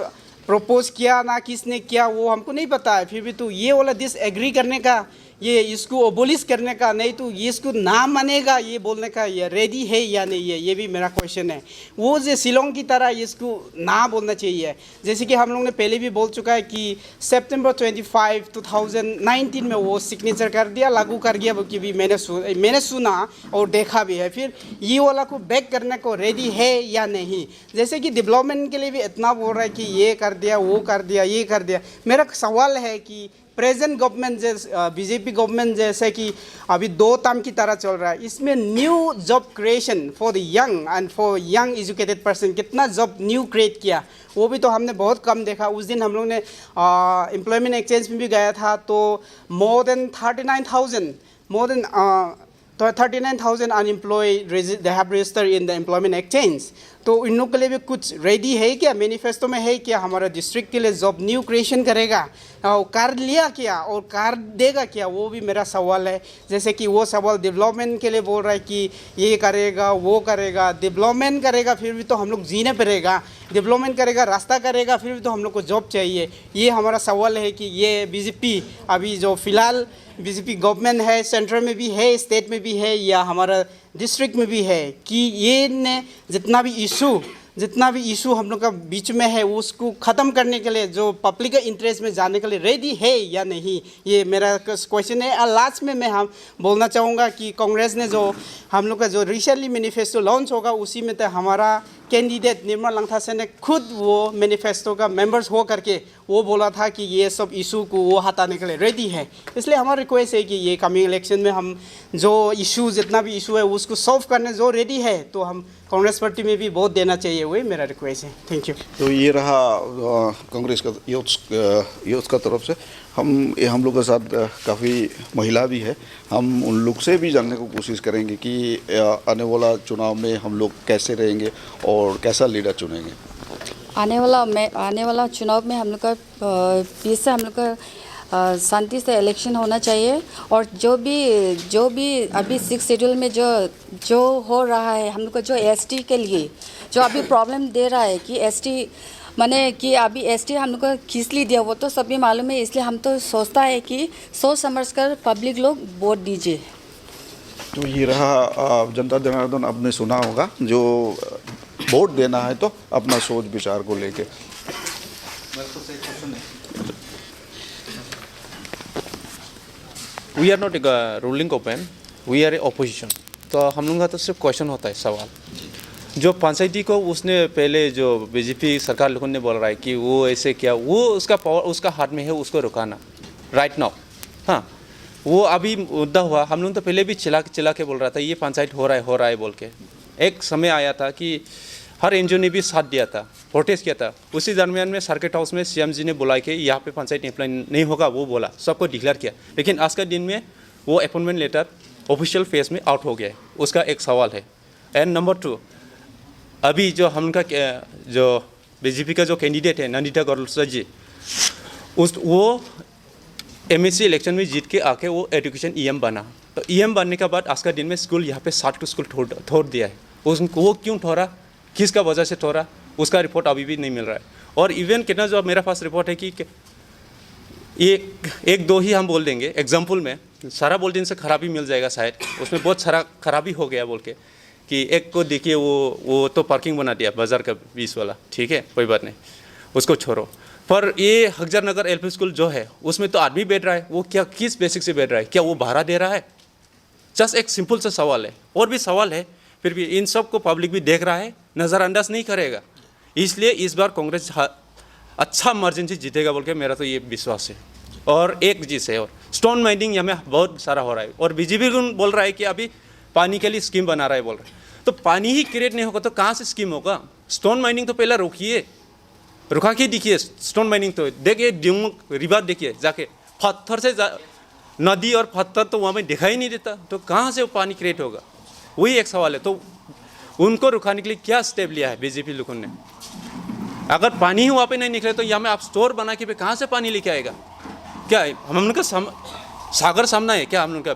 प्रपोज किया ना किसने किया वो हमको नहीं पता है, फिर भी तो ये वाला डिसएग्री करने का, ये इसको अबोलिश करने का, नहीं तो ये इसको ना मानेगा ये बोलने का ये रेडी है या नहीं है, ये भी मेरा क्वेश्चन है। वो जो शिलोंग की तरह इसको ना बोलना चाहिए, जैसे कि हम लोग ने पहले भी बोल चुका है कि सितंबर 25, 2019 में वो सिग्नेचर कर दिया, लागू कर दिया, कि भी मैंने सुना और देखा भी है। फिर ये वाला को बैक करने को रेडी है या नहीं, जैसे कि डेवलपमेंट के लिए भी इतना बोल रहा है कि ये कर दिया, वो कर दिया, ये कर दिया। मेरा सवाल है कि प्रेजेंट गवर्नमेंट जैसे बीजेपी गवर्नमेंट जैसे कि अभी 2 टर्म की तरह चल रहा है, इसमें new job creation for the young and for young educated person कितना जॉब न्यू क्रिएट किया, वो भी तो हमने बहुत कम देखा। उस दिन हम लोग ने एम्प्लॉयमेंट एक्सचेंज में भी गया था, तो more than 39,000 unemployed they have registered in the employment exchange. तो इन लोग के लिए भी कुछ रेडी है क्या, मैनिफेस्टो में है क्या, हमारा डिस्ट्रिक्ट के लिए जॉब न्यू क्रिएशन करेगा, कर लिया क्या और कर देगा क्या, वो भी मेरा सवाल है। जैसे कि वो सवाल डेवलपमेंट के लिए बोल रहा है कि ये करेगा वो करेगा, डेवलपमेंट करेगा फिर भी तो हम लोग जीने पड़ेगा, डेवलपमेंट करेगा रास्ता करेगा फिर भी तो हम लोग को जॉब चाहिए। ये हमारा सवाल है कि ये बीजेपी अभी जो फ़िलहाल बीजेपी गवर्नमेंट है, सेंट्रल में भी है, स्टेट में भी है, या हमारा डिस्ट्रिक्ट में भी है, कि ये ने जितना भी इशू हम लोग का बीच में है उसको ख़त्म करने के लिए जो पब्लिक के इंटरेस्ट में जाने के लिए रेडी है या नहीं, ये मेरा क्वेश्चन है। और लास्ट में मैं हम बोलना चाहूँगा कि कांग्रेस ने जो हम लोग का जो रिसेंटली मैनिफेस्टो लॉन्च होगा उसी में तो हमारा कैंडिडेट निर्मला लंगथा से ने खुद वो मैनिफेस्टो का मेंबर्स हो करके वो बोला था कि ये सब इशू को वो हटाने के लिए रेडी है। इसलिए हमारा रिक्वेस्ट है कि ये कमिंग इलेक्शन में हम जो इशू जितना भी इशू है उसको सॉल्व करने जो रेडी है तो हम कांग्रेस पार्टी में भी वोट देना चाहिए, वही मेरा रिक्वेस्ट है। Thank you. तो ये रहा कांग्रेस का यूथ का तरफ से। हम लोग के साथ काफ़ी महिला भी है, हम उन लोग से भी जानने की कोशिश करेंगे कि आने वाला चुनाव में हम लोग कैसे रहेंगे और कैसा लीडर चुनेंगे। आने वाला चुनाव में हम लोग का पीस से हम लोग का शांति से इलेक्शन होना चाहिए, और जो भी अभी 6 शेड्यूल में जो हो रहा है हम लोग का जो ST के लिए जो अभी प्रॉब्लम दे रहा है कि ST माने कि अभी ST हम लोग को खींच ली दिया, वो तो सभी मालूम है। इसलिए हम तो सोचता है कि सोच समझ कर पब्लिक लोग वोट दीजिए। तो ये रहा जनता जनार्दन, आपने सुना होगा, जो वोट देना है तो अपना सोच विचार को लेके। We are not a ruling government, we are a opposition. तो हम लोग का तो सिर्फ क्वेश्चन होता है, सवाल जो पंचायती को उसने पहले जो बीजेपी सरकार लोगों ने बोल रहा है कि वो ऐसे क्या, वो उसका पावर उसका हाथ में है, उसको रुकाना राइट नाउ। हाँ, वो अभी मुद्दा हुआ, हम लोग तो पहले भी चिल्ला के बोल रहा था ये पंचायत हो रहा है बोल के। एक समय आया था कि हर NGO ने भी साथ दिया था, प्रोटेस्ट किया था। उसी दरमियान में सर्किट हाउस में CM जी ने बुला के यहाँ पे पंचायत इम्प्लाई नहीं होगा वो बोला, सबको डिक्लेयर किया। लेकिन आज का दिन में वो अपॉइंटमेंट लेटर ऑफिशियल फेस में आउट हो गया है, उसका एक सवाल है। एंड नंबर 2, अभी जो हमका जो बीजेपी का जो कैंडिडेट है नंदिता गलोसा जी, वो MSc इलेक्शन में जीत के आके वो एजुकेशन EM बना। तो EM बनने के बाद आज का दिन में स्कूल यहाँ पे 60 स्कूल छोड़ दिया है। उसको वो क्यों ठोरा, किसका वजह से ठोरा, उसका रिपोर्ट अभी भी नहीं मिल रहा है। और इवन कितना जो मेरे पास रिपोर्ट है कि एक दो ही हम बोल देंगे एग्जाम्पल में, सारा बोल देने से खराबी मिल जाएगा शायद, उसमें बहुत सारा खराबी हो गया बोल के कि एक को देखिए वो तो पार्किंग बना दिया बाज़ार का 20 वाला, ठीक है कोई बात नहीं, उसको छोड़ो। पर ये हकजर नगर LP स्कूल जो है उसमें तो आदमी बैठ रहा है, वो क्या किस बेसिक से बैठ रहा है, क्या वो भाड़ा दे रहा है? जस्ट एक सिंपल सा सवाल है, और भी सवाल है, फिर भी इन सब को पब्लिक भी देख रहा है, नज़रअंदाज नहीं करेगा। इसलिए इस बार कांग्रेस अच्छा मार्जिन से जीतेगा बोल के मेरा तो ये विश्वास है। और एक चीज़ है, और स्टोन माइनिंग यहाँ में बहुत सारा हो रहा है, और बीजेपी बोल रहा है कि अभी पानी के लिए स्कीम बना रहा है बोल रहे हैं। तो पानी ही क्रिएट नहीं होगा तो कहाँ से स्कीम होगा? स्टोन माइनिंग तो पहले रोकिए, रुका के देखिए। स्टोन माइनिंग तो देखिए, ड्यूम रिवर देखिए जाके, पत्थर से नदी और पत्थर तो वहाँ में दिखाई नहीं देता, तो कहाँ से वो पानी क्रिएट होगा? वही एक सवाल है। तो उनको रुकाने के लिए क्या स्टेप लिया है बीजेपी लोगों ने? अगर पानी ही वहाँ पे नहीं निकले तो यहाँ में आप स्टोर बना के पे कहाँ से पानी लेके आएगा? क्या है हम लोग का सागर सामना है क्या हम लोग का?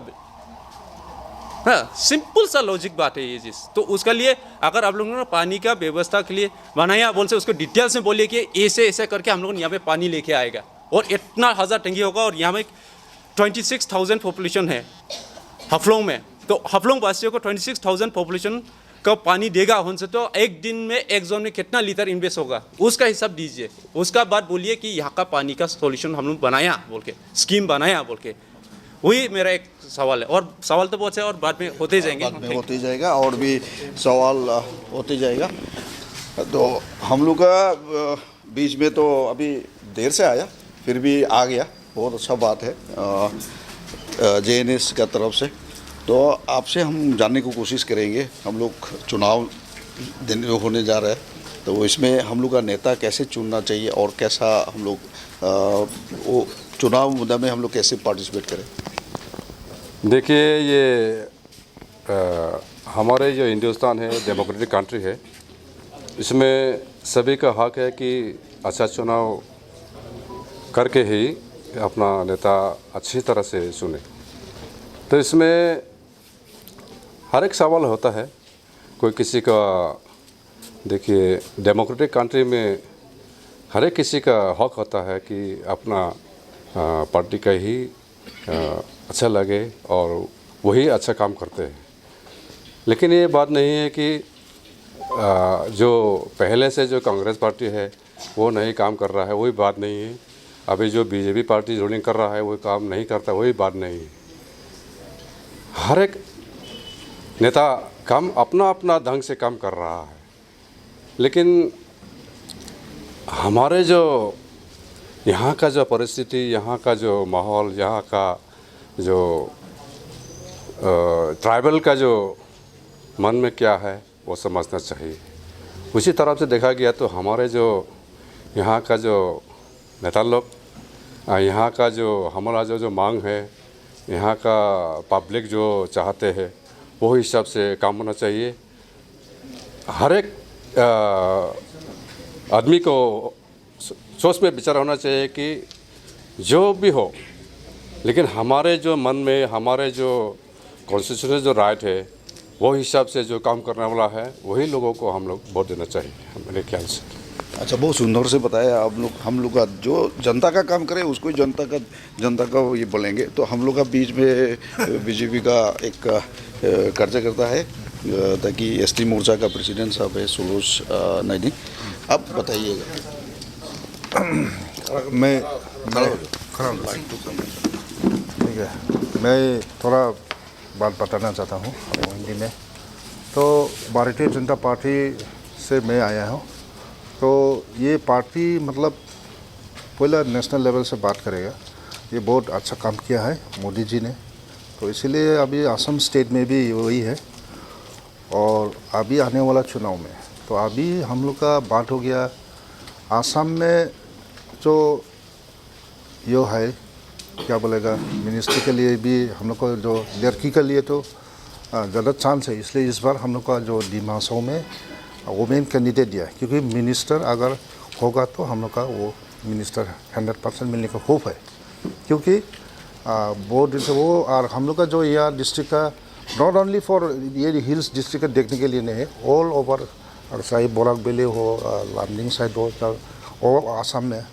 हाँ, सिंपल सा लॉजिक बात है ये चीज़। तो उसका लिए अगर आप लोगों ने पानी का व्यवस्था के लिए बनाया बोल से उसको डिटेल्स में बोलिए कि ऐसे ऐसे करके हम लोग यहाँ पे पानी लेके आएगा, और इतना 1000 टंकी होगा, और यहाँ में 26,000 पॉपुलेशन है हफलोंग में। तो हफलोंग वासियों को 26,000 पॉपुलेशन का पानी देगा उनसे, तो एक दिन में एक जोन में कितना लीटर इन्वेस्ट होगा उसका हिसाब दीजिए। उसका बाद बोलिए कि यहाँ का पानी का सॉल्यूशन हम लोग बनाया बोल के, स्कीम बनाया बोल के। वही मेरा एक सवाल है, और सवाल तो बहुत है और बाद में होते जाएंगे, बाद में होते जाएगा, और भी सवाल होते जाएगा। तो हम लोग का बीच में तो अभी देर से आया, फिर भी आ गया, बहुत अच्छा बात है JNS का तरफ से। तो आपसे हम जानने की कोशिश करेंगे, हम लोग चुनाव दिन होने जा रहा है, तो इसमें हम लोग का नेता कैसे चुनना चाहिए और कैसा हम लोग वो चुनाव मुद्दा में हम लोग कैसे पार्टिसिपेट करें। देखिए, ये हमारे जो हिंदुस्तान है डेमोक्रेटिक कंट्री है, इसमें सभी का हक है कि अच्छा चुनाव करके ही अपना नेता अच्छी तरह से चुने। तो इसमें हर एक सवाल होता है, कोई किसी का, देखिए डेमोक्रेटिक कंट्री में हर एक किसी का हक होता है कि अपना पार्टी का ही अच्छा लगे और वही अच्छा काम करते हैं। लेकिन ये बात नहीं है कि जो पहले से जो कांग्रेस पार्टी है वो नहीं काम कर रहा है, वही बात नहीं है। अभी जो बीजेपी पार्टी रूलिंग कर रहा है वो काम नहीं करता, वही बात नहीं है। हर एक नेता काम अपना अपना ढंग से काम कर रहा है, लेकिन हमारे जो यहाँ का जो परिस्थिति, यहाँ का जो माहौल, यहाँ का जो ट्राइबल का जो मन में क्या है वो समझना चाहिए। उसी तरफ से देखा गया तो हमारे जो यहाँ का जो नेता लोग, यहाँ का जो हमारा जो मांग है, यहाँ का पब्लिक जो चाहते हैं वो हिसाब से काम होना चाहिए। हर एक आदमी को सोच में विचार होना चाहिए कि जो भी हो, लेकिन हमारे जो मन में, हमारे जो कॉन्स्टिट्यूशनल जो राइट है वो हिसाब से जो काम करने वाला है वही लोगों को हम लोग वोट देना चाहिए मेरे ख्याल से। अच्छा, बहुत सुंदर से बताया आप लोग। हम लोग का जो जनता का काम करे उसको ही जनता का ये बोलेंगे। तो हम लोग का बीच में बीजेपी का एक कार्यकर्ता है, ताकि ST मोर्चा का प्रेसिडेंट साहब है सुलोच नैनी, अब बताइएगा। मैं ठीक है, मैं थोड़ा बात बताना चाहता हूँ हिंदी में। तो भारतीय जनता पार्टी से मैं आया हूँ। तो ये पार्टी मतलब पहला नेशनल लेवल से बात करेगा, ये बहुत अच्छा काम किया है मोदी जी ने। तो इसीलिए अभी असम स्टेट में भी वही है, और अभी आने वाला चुनाव में तो अभी हम लोग का बात हो गया असम में जो यो है क्या बोलेगा, मिनिस्ट्री के लिए भी हम लोग को जो लड़की के लिए तो ज़्यादा चांस है। इसलिए इस बार हम लोग का जो डिमा हासाओ में वुमेन कैंडिडेट दिया है, क्योंकि मिनिस्टर अगर होगा तो हम लोग का वो मिनिस्टर 100% मिलने का होप है। क्योंकि बहुत दिन से वो, और हम लोग का जो यहाँ डिस्ट्रिक्ट का नॉट ओनली फॉर ये हिल्स डिस्ट्रिक्ट का देखने के लिए नहीं है, ऑल ओवर, अगर चाहे बोराक वैली हो, लामडिंग साइड हो, और आसाम में।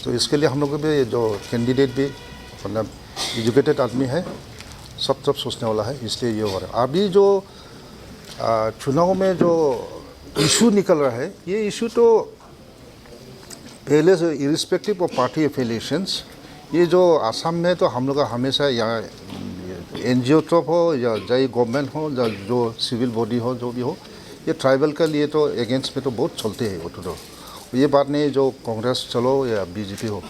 तो इसके लिए हम लोग भी जो कैंडिडेट भी मतलब एजुकेटेड आदमी है, सब सोचने वाला है, इसलिए ये हो रहा है। अभी जो चुनाव में जो इशू निकल रहा है, ये इशू तो पहले से इरिस्पेक्टिव ऑफ पार्टी एफिलिएशंस, ये जो आसाम में तो हम लोग का हमेशा यहाँ NGO तरफ हो या चाहे गवर्नमेंट हो या जो सिविल बॉडी हो, जो भी हो, ये ट्राइबल के लिए तो अगेंस्ट में तो बहुत चलते हैं वो तो ये बात नहीं जो कांग्रेस चलो या बीजेपी हो,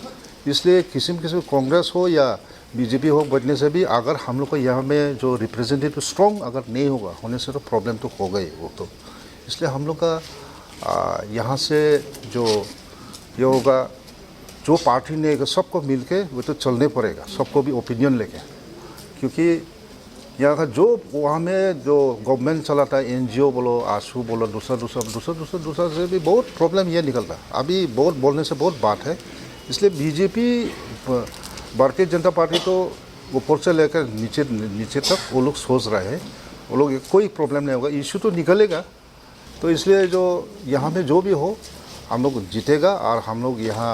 इसलिए किसी कांग्रेस हो या बीजेपी हो बढ़ने से भी अगर हम लोग को यहाँ में जो रिप्रेजेंटेटिव स्ट्रॉन्ग अगर नहीं होगा होने से तो प्रॉब्लम तो हो गई वो तो, इसलिए हम लोग का यहाँ से जो ये होगा जो पार्टी ने सबको मिल के वो तो चलने पड़ेगा, सबको भी ओपिनियन लेके, क्योंकि यहाँ का जो वहाँ में जो गवर्नमेंट चलाता है एनजीओ बोलो आशू बोलो दूसरा से भी बहुत प्रॉब्लम ये निकलता है। अभी बहुत बोलने से बहुत बात है, इसलिए बीजेपी भारतीय जनता पार्टी तो ऊपर से लेकर नीचे तक वो लोग सोच रहे हैं, वो लोग कोई प्रॉब्लम नहीं होगा, इशू तो निकलेगा। तो इसलिए जो यहाँ में जो भी हो हम लोग जीतेगा और हम लोग यहाँ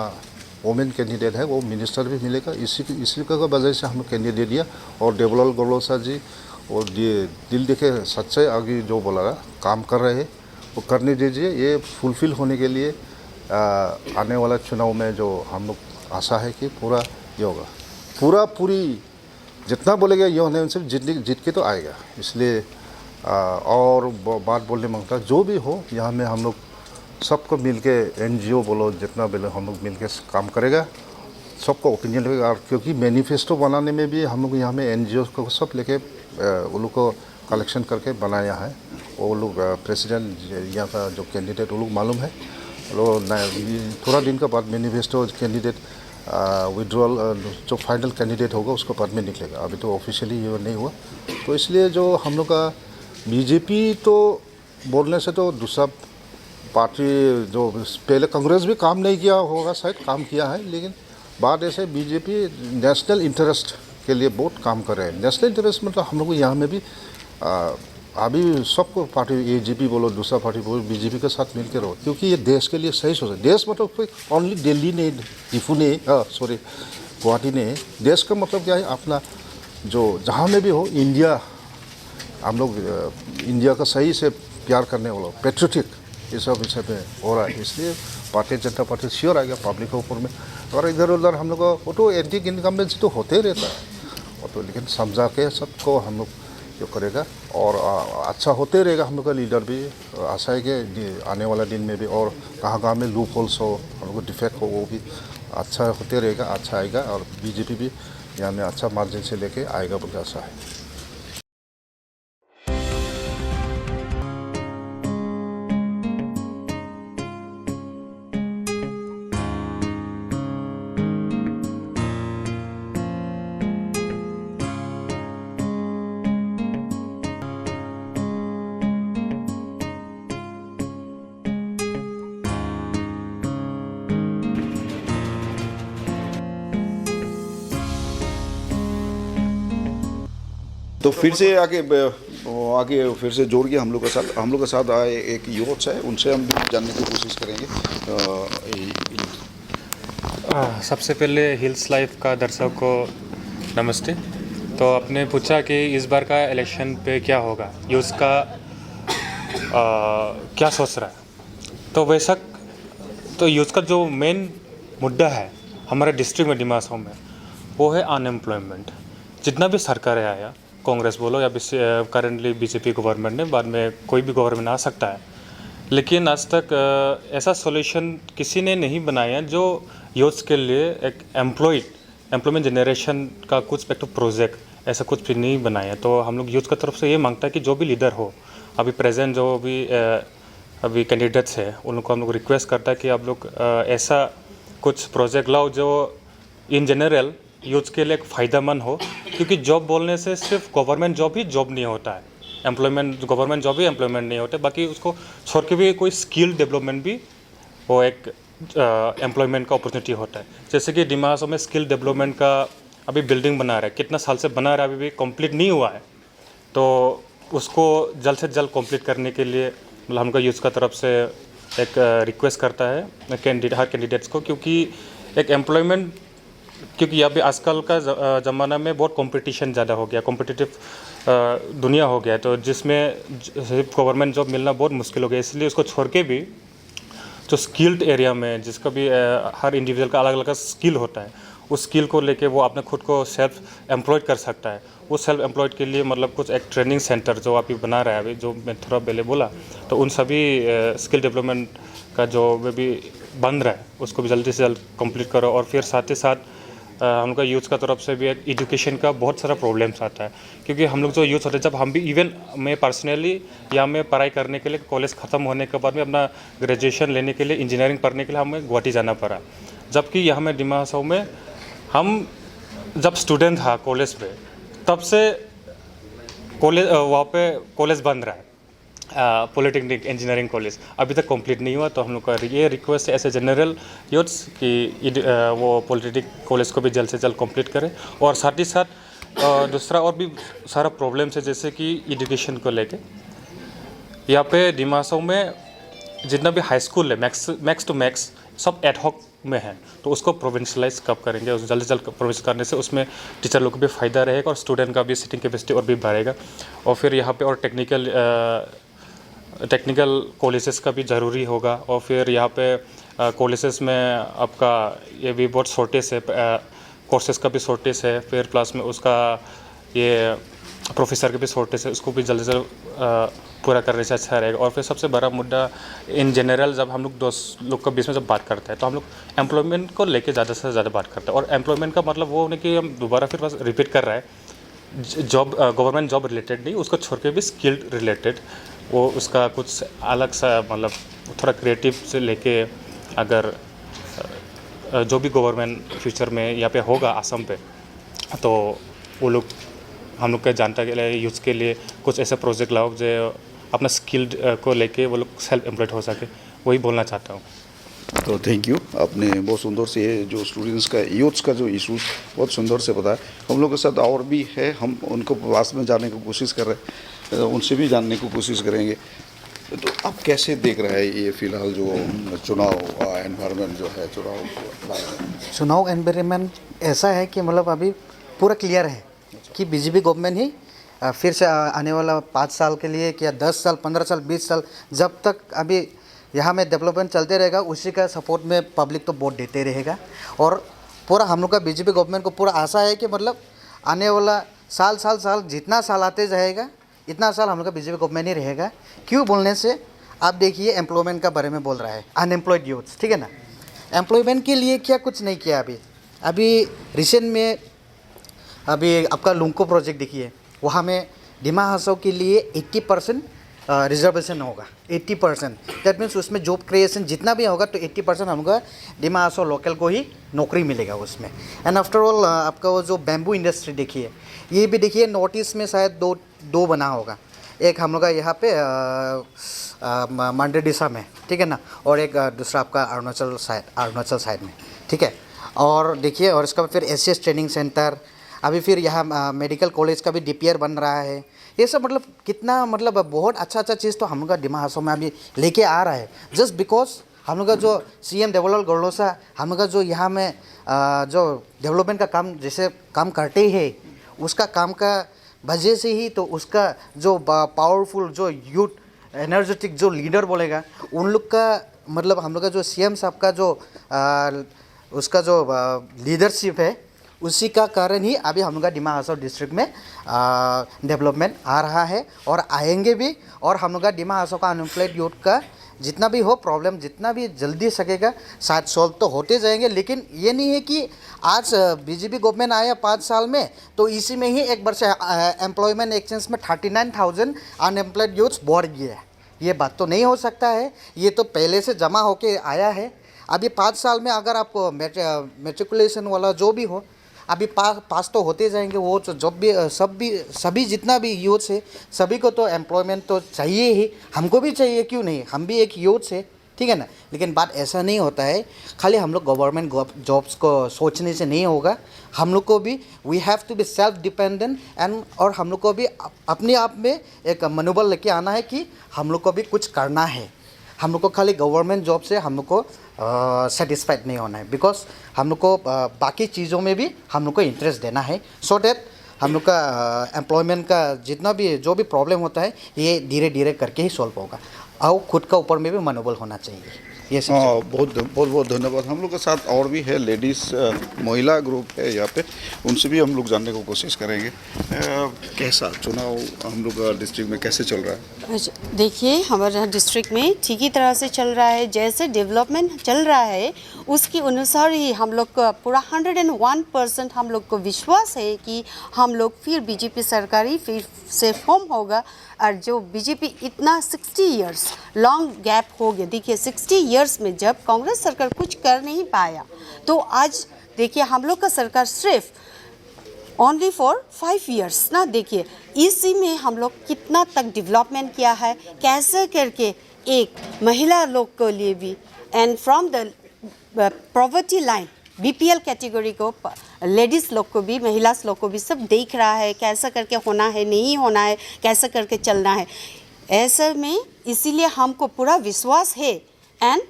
वोमेन कैंडिडेट है वो मिनिस्टर भी मिलेगा, इसी का वजह से हम लोग कैंडिडेट दिया। और देवलाल गौलोसा जी और दिल देखे सच्चाई आगे जो बोला रहा काम कर रहे हैं वो करने दीजिए, ये फुलफिल होने के लिए आने वाला चुनाव में जो हम लोग आशा है कि पूरा ये होगा, पूरी जितना बोलेगा ये होने से जीत के तो आएगा। इसलिए और बात बोलने मांगता जो भी हो यहाँ में हम लोग सबको मिल के एनजीओ बोलो जितना बोलो हम लोग मिल के काम करेगा, सबको ओपिनियन लगेगा। और क्योंकि मैनिफेस्टो बनाने में भी हम लोग यहाँ में एनजीओ को सब लेके वो लोग को कलेक्शन करके बनाया है, वो लोग प्रेसिडेंट यहाँ का जो कैंडिडेट वो लोग मालूम है, लोग थोड़ा दिन के बाद मैनिफेस्टो कैंडिडेट विड्रॉल जो फाइनल कैंडिडेट होगा उसको बाद में निकलेगा, अभी तो ऑफिशियली ये नहीं हुआ। तो इसलिए जो हम लोग का बीजेपी तो बोलने से तो दूसरा पार्टी जो पहले कांग्रेस भी काम नहीं किया होगा, शायद काम किया है, लेकिन बात ऐसे बीजेपी नेशनल इंटरेस्ट के लिए बहुत काम कर रहे हैं। नेशनल इंटरेस्ट मतलब हम लोग यहाँ में भी अभी सबको पार्टी एजीपी बोलो दूसरा पार्टी बोलो बीजेपी के साथ मिलकर रहो, क्योंकि ये देश के लिए सही सोच है। देश मतलब कोई ओनली दिल्ली नहीं, डिफू नहीं, सॉरी गुवाहाटी नहीं, देश का मतलब क्या है अपना जो जहाँ में भी हो इंडिया, हम लोग इंडिया का सही से प्यार करने वाला पेट्रियोटिक ये सब विषय पे हो रहा है। इसलिए भारतीय जनता पार्टी श्योर आएगा पब्लिक के ऊपर में। और इधर उधर हम लोग वो तो एंटी इनकम्बेंसी तो होते ही रहता है वो तो, लेकिन समझा के सबको हम लोग जो करेगा और अच्छा होते रहेगा। हम लोग का लीडर भी आशा है कि आने वाला दिन में भी और कहाँ में लूप होल्स हो हम लोग को डिफेक्ट हो वो भी अच्छा होते रहेगा, अच्छा आएगा और बीजेपी भी यहाँ में अच्छा मार्जिन से लेके आएगा बोल आशा है। तो फिर से आगे फिर से जोड़ के हम लोग के साथ आए एक यूथ है, उनसे हम जानने की कोशिश करेंगे। सबसे पहले हिल्स लाइफ का दर्शक को नमस्ते। तो आपने पूछा कि इस बार का इलेक्शन पे क्या होगा, ये उसका क्या सोच रहा है। तो वैसा तो यूथ का जो मेन मुद्दा है हमारे डिस्ट्रिक्ट में डिमासा में वो है अनएम्प्लॉयमेंट। जितना भी सरकार है आया, कांग्रेस बोलो या करेंटली बीजेपी गवर्नमेंट ने, बाद में कोई भी गवर्नमेंट आ सकता है, लेकिन आज तक ऐसा सॉल्यूशन किसी ने नहीं बनाया जो यूथ के लिए एक एम्प्लॉयमेंट जनरेशन का कुछ स्पेक्टिव प्रोजेक्ट ऐसा कुछ भी नहीं बनाया। तो हम लोग यूथ की तरफ से ये मांगता है कि जो भी लीडर हो अभी प्रेजेंट जो भी अभी कैंडिडेट्स है उनको हम लोग रिक्वेस्ट करता है कि आप लोग ऐसा कुछ प्रोजेक्ट लाओ जो इन जनरल यूथ के लिए एक फ़ायदेमंद हो, क्योंकि जॉब बोलने से सिर्फ गवर्नमेंट जॉब ही जॉब नहीं होता है, एम्प्लॉयमेंट गवर्नमेंट जॉब ही एम्प्लॉयमेंट नहीं होते, बाकी उसको छोड़ के भी कोई स्किल डेवलपमेंट भी वो एक एम्प्लॉयमेंट का अपॉर्चुनिटी होता है। जैसे कि डिमासा में स्किल डेवलपमेंट का अभी बिल्डिंग बना रहा है, कितना साल से बना रहा है, अभी भी कंप्लीट नहीं हुआ है। तो उसको जल्द से जल्द कंप्लीट करने के लिए मतलब हमको यूथ का तरफ से एक रिक्वेस्ट करता है हर कैंडिडेट्स को, क्योंकि एक एम्प्लॉयमेंट, क्योंकि यहाँ पे आजकल का ज़माना में बहुत कंपटीशन ज़्यादा हो गया, कॉम्पिटिटिव दुनिया हो गया है, तो जिसमें सिर्फ गवर्नमेंट जॉब मिलना बहुत मुश्किल हो गया। इसलिए उसको छोड़ के भी जो स्किल्ड एरिया में जिसका भी हर इंडिविजुअल का अलग अलग स्किल होता है उस स्किल को लेके वो अपने खुद को सेल्फ एम्प्लॉयड कर सकता है। वो सेल्फ एम्प्लॉयड के लिए मतलब कुछ एक ट्रेनिंग सेंटर जो अभी बना रहा है, अभी जो मैं थोड़ा पहले बोला, तो उन सभी स्किल डेवलपमेंट का जो भी बन रहा है उसको भी जल्दी से जल्द कंप्लीट करो। और फिर साथ ही साथ हम लोग का यूथ का तरफ से भी एक एजुकेशन का बहुत सारा प्रॉब्लम्स आता है, क्योंकि हम लोग जो यूथ होते हैं, जब हम भी इवन मैं पर्सनली या मैं पढ़ाई करने के लिए कॉलेज ख़त्म होने के बाद में अपना ग्रेजुएशन लेने के लिए इंजीनियरिंग पढ़ने के लिए हमें गुवाहाटी जाना पड़ा। जबकि यहाँ में डिमा हासाओ में हम जब स्टूडेंट था कॉलेज में, तब से कॉलेज वहाँ पे कॉलेज बन रहा है, पॉलिटेक्निक इंजीनियरिंग कॉलेज अभी तक कंप्लीट नहीं हुआ। तो हम लोग का ये रिक्वेस्ट है ऐसे जनरल यूथ्स कि वो पॉलिटेक्निक कॉलेज को भी जल्द से जल्द कंप्लीट करें। और साथ ही साथ दूसरा और भी सारा प्रॉब्लम्स है, जैसे कि एजुकेशन को लेके यहाँ पे डिमा हासाओ में जितना भी हाई स्कूल है मैक्स टू मैक्स सब एडहॉक में है, तो उसको प्रोविंशलाइज कब करेंगे, उस जल्द से जल्द प्रोविंस करने से उसमें टीचर लोग को भी फ़ायदा रहेगा और स्टूडेंट का भी सिटिंग कैपेसिटी और भी बढ़ेगा। और फिर यहाँ पे और टेक्निकल कॉलेजेस का भी ज़रूरी होगा। और फिर यहाँ पे कॉलेजेस में आपका ये भी बहुत शॉर्टेज है, कोर्सेज का भी शॉर्टेज है, फिर प्लस में उसका ये प्रोफेसर का भी शॉर्टेज है, उसको भी जल्द से जल्द पूरा करने से अच्छा रहेगा। और फिर सबसे बड़ा मुद्दा इन जनरल जब हम लोग दोस्त लोग के बीच में जब बात करते हैं तो हम लोग एम्प्लॉयमेंट को लेके ज़्यादा से ज़्यादा बात करते हैं। और एम्प्लॉयमेंट का मतलब वो नहीं कि हम दोबारा फिर बस रिपीट कर रहा है, जॉब गवर्नमेंट जॉब रिलेटेड नहीं, उसको छोड़ के भी स्किल्ड रिलेटेड वो उसका कुछ अलग सा मतलब थोड़ा क्रिएटिव से लेके अगर जो भी गवर्नमेंट फ्यूचर में यहाँ पे होगा आसाम पे, तो वो लोग हम लोग के जनता के लिए यूथ के लिए कुछ ऐसा प्रोजेक्ट लाओ जो अपना स्किल्ड को लेके वो लोग सेल्फ एम्प्लॉयड हो सके, वही बोलना चाहता हूँ। तो थैंक यू, आपने बहुत सुंदर से जो स्टूडेंट्स का यूथ्स का जो इशूज बहुत सुंदर से बताया। हम लोग के साथ और भी है, हम उनको पास में जाने की कोशिश कर रहे हैं, उनसे भी जानने की कोशिश करेंगे। तो आप कैसे देख रहे हैं ये फ़िलहाल जो चुनाव एनवायरनमेंट जो है, चुनाव एनवायरनमेंट ऐसा है कि मतलब अभी पूरा क्लियर है कि बीजेपी गवर्नमेंट ही फिर से आने वाला 5 साल के लिए क्या 10 साल 15 साल 20 साल जब तक अभी यहाँ में डेवलपमेंट चलते रहेगा, उसी का सपोर्ट में पब्लिक तो वोट देते रहेगा। और पूरा हम लोग का बीजेपी गवर्नमेंट को पूरा आशा है कि मतलब आने वाला साल जितना साल आते जाएगा इतना साल हम लोग का बीजेपी गवर्नमेंट ही रहेगा। क्यों बोलने से आप देखिए एम्प्लॉयमेंट का बारे में बोल रहा है, अनएम्प्लॉयड यूथ्स, ठीक है ना। एम्प्लॉयमेंट के लिए क्या कुछ नहीं किया अभी रिसेंट में अभी आपका लुंको प्रोजेक्ट देखिए, वहाँ में डिमा हासाओ के लिए 80% रिजर्वेशन होगा, 80%। दैट मीन्स उसमें जॉब क्रिएशन जितना भी होगा तो 80% हमको डिमा हासाओ लोकल को ही नौकरी मिलेगा उसमें। एंड आफ्टर ऑल आपका वो जो बैम्बू इंडस्ट्री देखिए, ये भी देखिए नॉर्थ ईस्ट में शायद दो बना होगा, एक हम लोग का यहाँ पे मंडेडिसा में, ठीक है ना, और एक दूसरा आपका अरुणाचल साइड में, ठीक है। और देखिए और इसका फिर एसएस ट्रेनिंग सेंटर, अभी फिर यहाँ मेडिकल कॉलेज का भी डीपीआर बन रहा है। ये सब मतलब कितना मतलब बहुत अच्छा चीज़ तो हम लोग का डिमा हासाओ में अभी लेके आ रहा है, जस्ट बिकॉज हम लोग का जो सीएम देवलाल गौड़ोसा हम लोग का जो यहाँ में जो डेवलपमेंट का काम जैसे काम करते ही है, उसका काम का वजह से ही तो उसका जो पावरफुल जो यूथ एनर्जेटिक जो लीडर बोलेगा उन लोग का मतलब हम लोग का जो सीएम साहब का जो उसका जो लीडरशिप है, उसी का कारण ही अभी हम लोग का डिमा हासाओ डिस्ट्रिक्ट में डेवलपमेंट आ रहा है और आएंगे भी। और हम लोग का डिमा हासाओ का अनएम्प्लॉयड यूथ का जितना भी हो प्रॉब्लम जितना भी जल्दी सकेगा शायद सॉल्व तो होते जाएंगे। लेकिन ये नहीं है कि आज बीजेपी गवर्नमेंट आया 5 साल में तो इसी में ही एक वर्ष एम्प्लॉयमेंट एक्सचेंज में 39,000 अनएम्प्लॉयड यूथ्स बढ़ गया है। ये बात तो नहीं हो सकता है, ये तो पहले से जमा होके आया है। अभी 5 साल में अगर आपको मेट्रिकुलेशन वाला जो भी हो अभी पास तो होते जाएंगे, वो तो जब भी सभी जितना भी यूथ है सभी को तो एम्प्लॉयमेंट तो चाहिए ही, हमको भी चाहिए, क्यों नहीं, हम भी एक यूथ है, ठीक है ना। लेकिन बात ऐसा नहीं होता है खाली हम लोग गवर्नमेंट जॉब्स को सोचने से नहीं होगा, हम लोग को भी we have to be self dependent and और हम लोग को भी अपने आप में एक मनोबल लेके आना है कि हम लोग को भी कुछ करना है। हम लोग को खाली गवर्नमेंट जॉब से हम लोग को सेटिस्फाइड नहीं होना है, बिकॉज हम लोग को बाकी चीज़ों में भी हम लोग को इंटरेस्ट देना है, सो डैट हम लोग का एम्प्लॉयमेंट का जितना भी जो भी प्रॉब्लम होता है ये धीरे धीरे करके ही सॉल्व होगा। और खुद का ऊपर में भी मनोबल होना चाहिए। ये सब बहुत धन्यवाद। हम लोग के साथ और भी है, लेडीज़ महिला ग्रुप है यहाँ पे, उनसे भी हम लोग जानने को कोशिश करेंगे। कैसा चुनाव हम लोग का डिस्ट्रिक्ट में कैसे चल रहा है? देखिए, हमारा डिस्ट्रिक्ट में ठीक ही तरह से चल रहा है। जैसे डेवलपमेंट चल रहा है उसके अनुसार ही हम लोग का पूरा 101% हम लोग को विश्वास है कि हम लोग फिर बीजेपी सरकारी फिर से फॉर्म होगा। और जो बीजेपी इतना 60 इयर्स लॉन्ग गैप हो गया, देखिए 60 इयर्स में जब कांग्रेस सरकार कुछ कर नहीं पाया, तो आज देखिए हम लोग का सरकार सिर्फ ओनली फॉर 5 इयर्स ना, देखिए इसी में हम लोग कितना तक डेवलपमेंट किया है, कैसे करके एक महिला लोग के लिए भी and from the poverty line BPL category को लेडीज़ लोग को भी, महिला लोग को भी सब देख रहा है कैसा करके होना है, नहीं होना है, कैसा करके चलना है। ऐसे में इसीलिए हमको पूरा विश्वास है एंड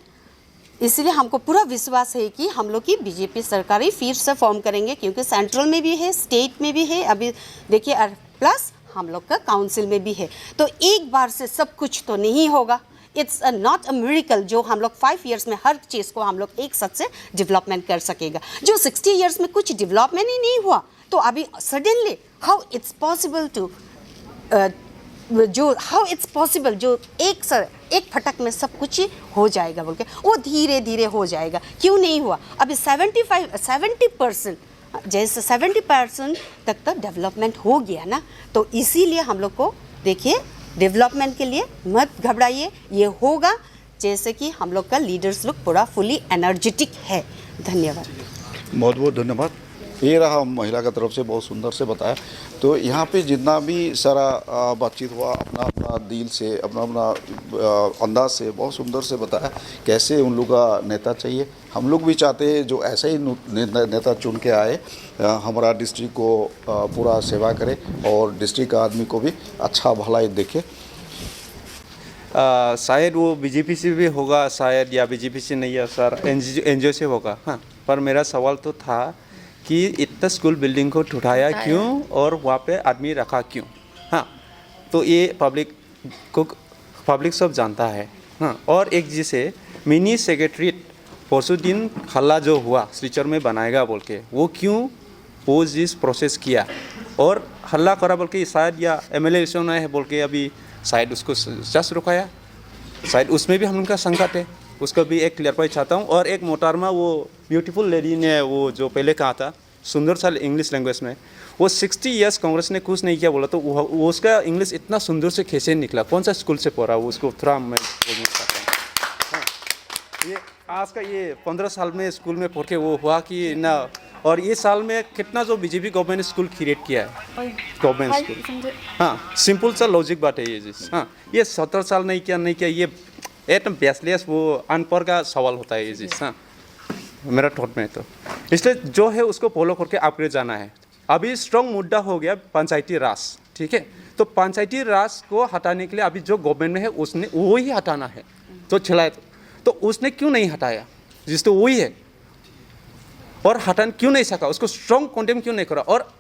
इसलिए हमको पूरा विश्वास है कि हम लोग की बीजेपी सरकार ही फिर से फॉर्म करेंगे, क्योंकि सेंट्रल में भी है, स्टेट में भी है, अभी देखिए, और प्लस हम लोग का काउंसिल में भी है। तो एक बार से सब कुछ तो नहीं होगा, इट्स नॉट अ मिरेकल जो हम लोग 5 इयर्स में हर चीज़ को हम लोग एक साथ से डेवलपमेंट कर सकेगा। जो 60 इयर्स में कुछ डेवलपमेंट ही नहीं हुआ, तो अभी suddenly how it's possible to जो एक फटक में सब कुछ हो जाएगा बोल के, वो धीरे धीरे हो जाएगा। क्यों नहीं हुआ? अभी 70% जैसे 70% तक तो डेवलपमेंट हो गया ना, तो इसीलिए हम लोग को देखिए डेवलपमेंट के लिए मत घबराइए, ये होगा। जैसे कि हम लोग का लीडर्स लोग पूरा फुली एनर्जेटिक है। धन्यवाद, बहुत बहुत धन्यवाद। ये रहा महिला का तरफ से बहुत सुंदर से बताया। तो यहाँ पे जितना भी सारा बातचीत हुआ, अपना अपना दिल से, अपना अपना अंदाज से बहुत सुंदर से बताया कैसे उन लोग का नेता चाहिए। हम लोग भी चाहते हैं जो ऐसे ही नेता चुन के आए, हमारा डिस्ट्रिक्ट को पूरा सेवा करे और डिस्ट्रिक्ट का आदमी को भी अच्छा भलाई देखे। शायद वो बीजेपी से भी होगा शायद, या बीजेपी से नहीं है सर, एनजीओ से होगा। हाँ, पर मेरा सवाल तो था कि इतना स्कूल बिल्डिंग को उठाया क्यों और वहाँ पे आदमी रखा क्यों? हाँ, तो ये पब्लिक सब जानता है। हाँ, और एक जैसे मिनी सेक्रेटरीट परसों दिन हल्ला जो हुआ सिलचर में बनाएगा बोल के, वो क्यों वो जिस प्रोसेस किया और हल्ला करा बोल के, शायद या एमएलए इलेक्शन है बोल के अभी शायद उसको जस्ट रुकाया, शायद उसमें भी हम उनका संकट है, उसको भी एक क्लियर चाहता हूँ। और एक मोटारमा वो ब्यूटीफुल लेडी ने वो जो पहले कहा था सुंदर सा इंग्लिश लैंग्वेज में, वो 60 इयर्स कांग्रेस ने कुछ नहीं किया बोला, तो वो उसका इंग्लिश इतना सुंदर से कैसे निकला? कौन सा स्कूल से पढ़ा वो, उसको थोड़ा मैं बोलना चाहता हूँ। हाँ, ये आज का ये 15 साल में स्कूल में पढ़ के वो हुआ कि ना, और ये साल में कितना जो बीजेपी गवर्नमेंट स्कूल क्रिएट किया है, गवर्नमेंट स्कूल। हाँ, सिंपल सा लॉजिक बात है ये चीज़। हाँ, ये 17 साल नहीं किया, ये एकदम बेसलेस वो अनपढ़ का सवाल होता है ये चीज़। हाँ, मेरा थॉट में तो इसलिए जो है उसको फॉलो करके आगे जाना है। अभी स्ट्रॉन्ग मुद्दा हो गया पंचायती राज, ठीक है? तो पंचायती राज को हटाने के लिए अभी जो गवर्नमेंट में है उसने वो ही हटाना है, जो चलाए तो उसने क्यों नहीं हटाया? जिस तो वही है, और हटान क्यों नहीं सका, उसको स्ट्रॉन्ग कंडेम क्यों नहीं करा? और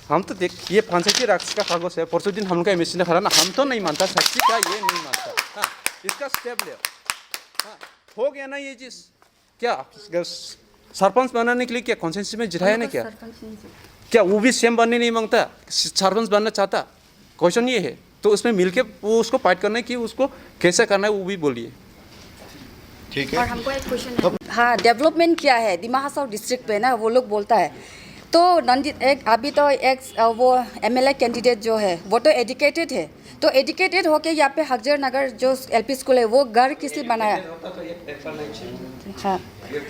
हम तो देख, ये पंचायती राज का कागज है, परसों दिन हम लोग का एमएससी ने खड़ा ना, हम तो नहीं मानता, सच्ची का ये नहीं मानता। हाँ, इसका स्टेप ले। हाँ, हो गया ना ये चीज़। क्या सरपंच बनाने के लिए क्या कॉन्सेंसस में जिताया नहीं क्या वो भी सेम बनने नहीं मांगता, सरपंच बनना चाहता? क्वेश्चन ये है, तो उसमें मिलके वो उसको फाइट करना है कि उसको कैसे करना है वो भी बोलिए। ठीक है। और हमको एक क्वेश्चन है। हाँ, डेवलपमेंट क्या है दिमा हासाओ डिस्ट्रिक्ट पे ना, वो लोग बोलता है तो अभी तो एक वो एमएलए कैंडिडेट जो है वो तो एजुकेटेड है, तो एजुकेटेड होके यहाँ पे हकजर नगर जो एलपी स्कूल है वो घर किसी बनाया? हाँ,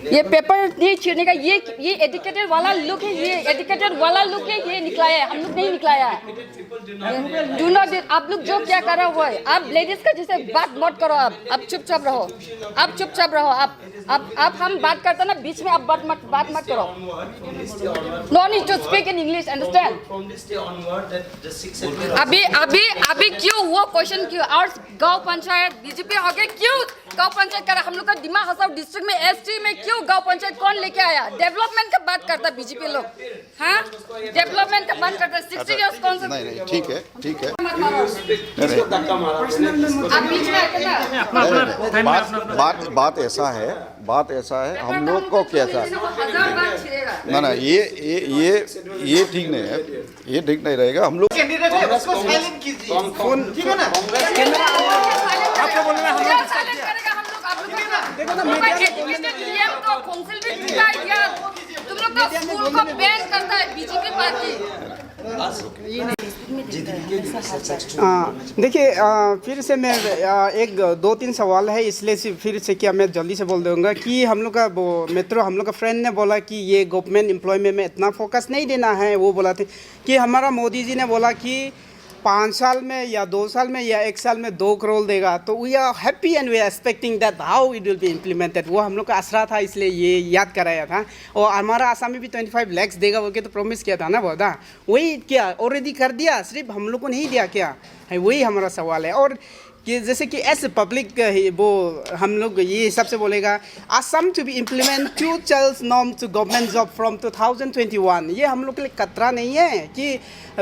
ये पेपर नहीं छीनने का, ये एजुकेटेड वाला लुक है, ये एजुकेटेड वाला लुक है, ये निकलाया है, हम लोग नहीं निकलाया है। डू नॉट, आप लोग जो क्या कर रहे हो है, आप लेडीज का जैसे बात मत करो, आप चुपचाप रहो, आप चुपचाप रहो, आप हम बात करते ना बीच में आप बात मत करो। No need to speak in English, understand? अभी क्यों वो क्वेश्चन क्यों? और गांव पंचायत बीजेपी हो गए क्यों गांव पंचायत करा। हम लोग का दिमाग हसाव डिस्ट्रिक्ट में एसटी में क्यों गांव पंचायत कौन लेके आया? डेवलपमेंट का बात करता बीजेपी लोग, हाँ डेवलपमेंट का बात करता। 60 इयर्स कौन सा? नहीं नहीं ठीक है ठीक है। आप बीच में आके ना बात ऐसा है हम लोग को क्या था ना ना ये ठीक नहीं है, ये ठीक नहीं रहेगा। हम लोग देखो तो तुम लोग तो स्कूल को बैन करता है बीजेपी पार्टी। देखिए फिर से मैं एक 2-3 सवाल है, इसलिए फिर से क्या मैं जल्दी से बोल दूंगा कि हम लोग का वो मित्र हम लोग का फ्रेंड ने बोला कि ये गवर्नमेंट एम्प्लॉयमेंट में इतना फोकस नहीं देना है। वो बोला थे कि हमारा मोदी जी ने बोला कि 5 साल में या 2 साल में या 1 साल में 2 करोड़ देगा, तो we are happy and we are expecting that how it will be implemented. वो हम लोग का आसरा था, इसलिए ये याद कराया था। और हमारा आसाम में भी 25 लाख देगा बोल के तो प्रॉमिस किया था ना बोधा, वही क्या ऑलरेडी कर दिया? सिर्फ हम लोग को नहीं दिया क्या है? वही हमारा सवाल है। और कि जैसे कि एज पब्लिक वो हम लोग ये हिसाब से बोलेगा Assam to be implement 2 child norm to government job from 2021। ये हम लोग के लिए खतरा नहीं है कि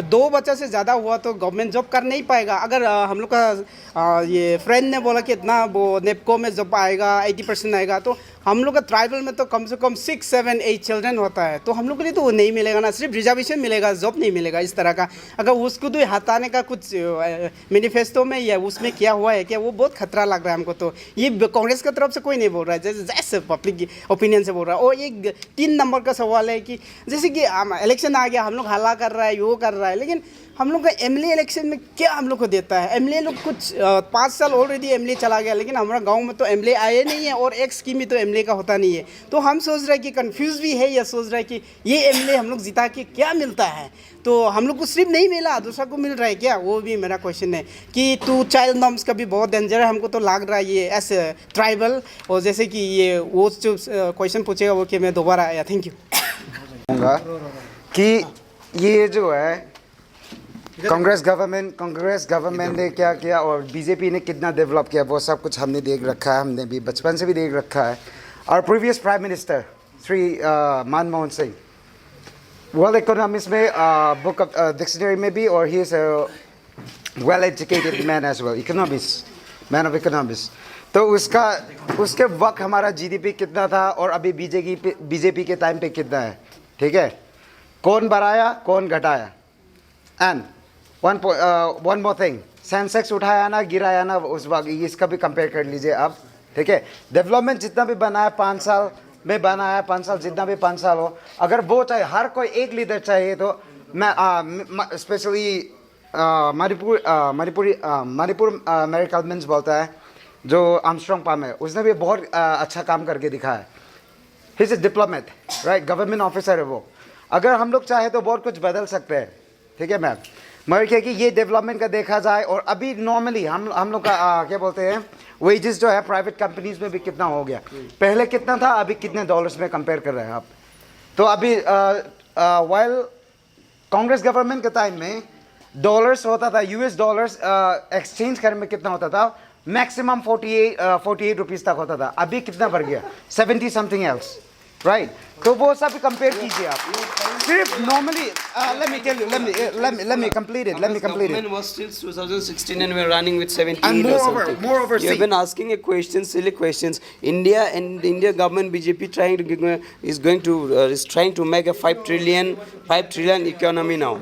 2 बच्चा से ज़्यादा हुआ तो गवर्नमेंट जॉब कर नहीं पाएगा? अगर हम लोग का ये फ्रेंड ने बोला कि इतना वो नेपको में जॉब आएगा 80% आएगा, तो हम लोग का ट्राइबल में तो कम से कम 6, 7, 8 चिल्ड्रन होता है, तो हम लोग के लिए तो वो नहीं मिलेगा ना, सिर्फ रिजर्वेशन मिलेगा, जॉब नहीं मिलेगा इस तरह का। अगर उसको तो हटाने का कुछ मैनिफेस्टो में या उसमें क्या हुआ है क्या, वो बहुत खतरा लग रहा है हमको। तो ये कांग्रेस की तरफ से कोई नहीं बोल रहा है, जैसे पब्लिक ओपिनियन से बोल रहा है। और एक 3 नंबर का सवाल है कि जैसे कि इलेक्शन आ गया, हम लोग हल्ला कर रहा है, वो कर रहा है, लेकिन हम लोग का एमएलए इलेक्शन में क्या हम लोग को देता है? एमएलए लोग कुछ 5 साल ऑलरेडी एमएलए चला गया, लेकिन हमारा गांव में तो एमएलए आए नहीं है और एक स्कीम भी तो एमएलए का होता नहीं है। तो हम सोच रहे हैं कि कंफ्यूज भी है या सोच रहे हैं कि ये एमएलए हम लोग जिता के क्या मिलता है? तो हम लोग को सिर्फ नहीं मिला, दूसरा को मिल रहा है क्या? वो भी मेरा क्वेश्चन है कि 2 चाइल्ड नॉर्म्स का भी बहुत डेंजर है। हमको तो लग रहा है ये ऐसे ट्राइबल, और जैसे कि ये वो जो क्वेश्चन पूछेगा वो कि मैं दोबारा आया। Thank you. कि ये जो है कांग्रेस गवर्नमेंट ने क्या किया और बीजेपी ने कितना डेवलप किया, वो सब कुछ हमने देख रखा है, हमने भी बचपन से भी देख रखा है। और previous prime minister Shri Manmohan Singh world economics में बुक ऑफ डिक्शनरी में भी, और he is well educated man as well, man of economics. तो उसके वक्त हमारा जीडीपी कितना था और अभी बीजेपी के टाइम पे कितना है, ठीक है? कौन बढ़ाया कौन घटाया? And one more thing, Sensex उठाया ना गिराया ना उस वक्त, इसका भी कंपेयर कर लीजिए आप, ठीक है? डेवलपमेंट जितना भी बनाया 5 साल में बनाया, 5 साल जितना भी 5 साल हो, अगर वो चाहिए, हर कोई एक लीडर चाहिए, तो मैं स्पेशली मणिपुर अमेरिकन मेंस बोलता है जो आर्मस्ट्रांग पाम है, उसने भी बहुत अच्छा काम करके दिखाया है। He is a diplomat, right? Government officer है वो। अगर हम लोग चाहे तो बहुत कुछ बदल सकते हैं, ठीक है मैम? मगर क्या कि ये डेवलपमेंट का देखा जाए, और अभी नॉर्मली हम लोग का क्या बोलते हैं, वेजेस जो है प्राइवेट कंपनीज में भी कितना हो गया, पहले कितना था अभी कितने डॉलर्स में कंपेयर कर रहे हैं आप? तो अभी वाइल कांग्रेस गवर्नमेंट के टाइम में डॉलर्स होता था, यूएस डॉलर्स एक्सचेंज करने में कितना होता था? मैक्सिमम 48 रुपीज़ तक होता था। अभी कितना बढ़ गया? 70 समथिंग एल्स, राइट? तो वो सब कंपेयर कीजिए आप। सिर्फ normally let me tell you, let me complete it. Government was still 2016 and we're running with 78 And or something. moreover, You have been asking a question, silly questions. India government BJP is trying to make a 5 trillion economy now.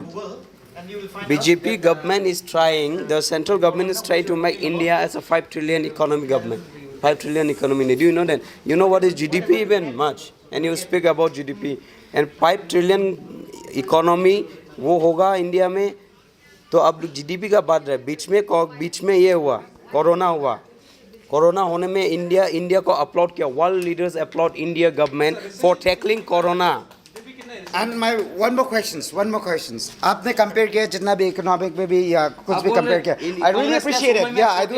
BJP government is trying, the central government is trying to make India as a 5 trillion economy government. 5 trillion economy. Do you know that? You know what is GDP even? Much. And you speak about GDP. And 5 trillion economy वो होगा India में, तो अब GDP का बात रहे। बीच में ये हुआ, कोरोना होने में इंडिया को अपलॉड किया, world leaders applaud India government for tackling corona. And my one more questions आपने कंपेयर किया जितना भी इकोनॉमिक में भी या कुछ भी कंपेयर किया, आई रियली अप्रिशिएट इट, या I do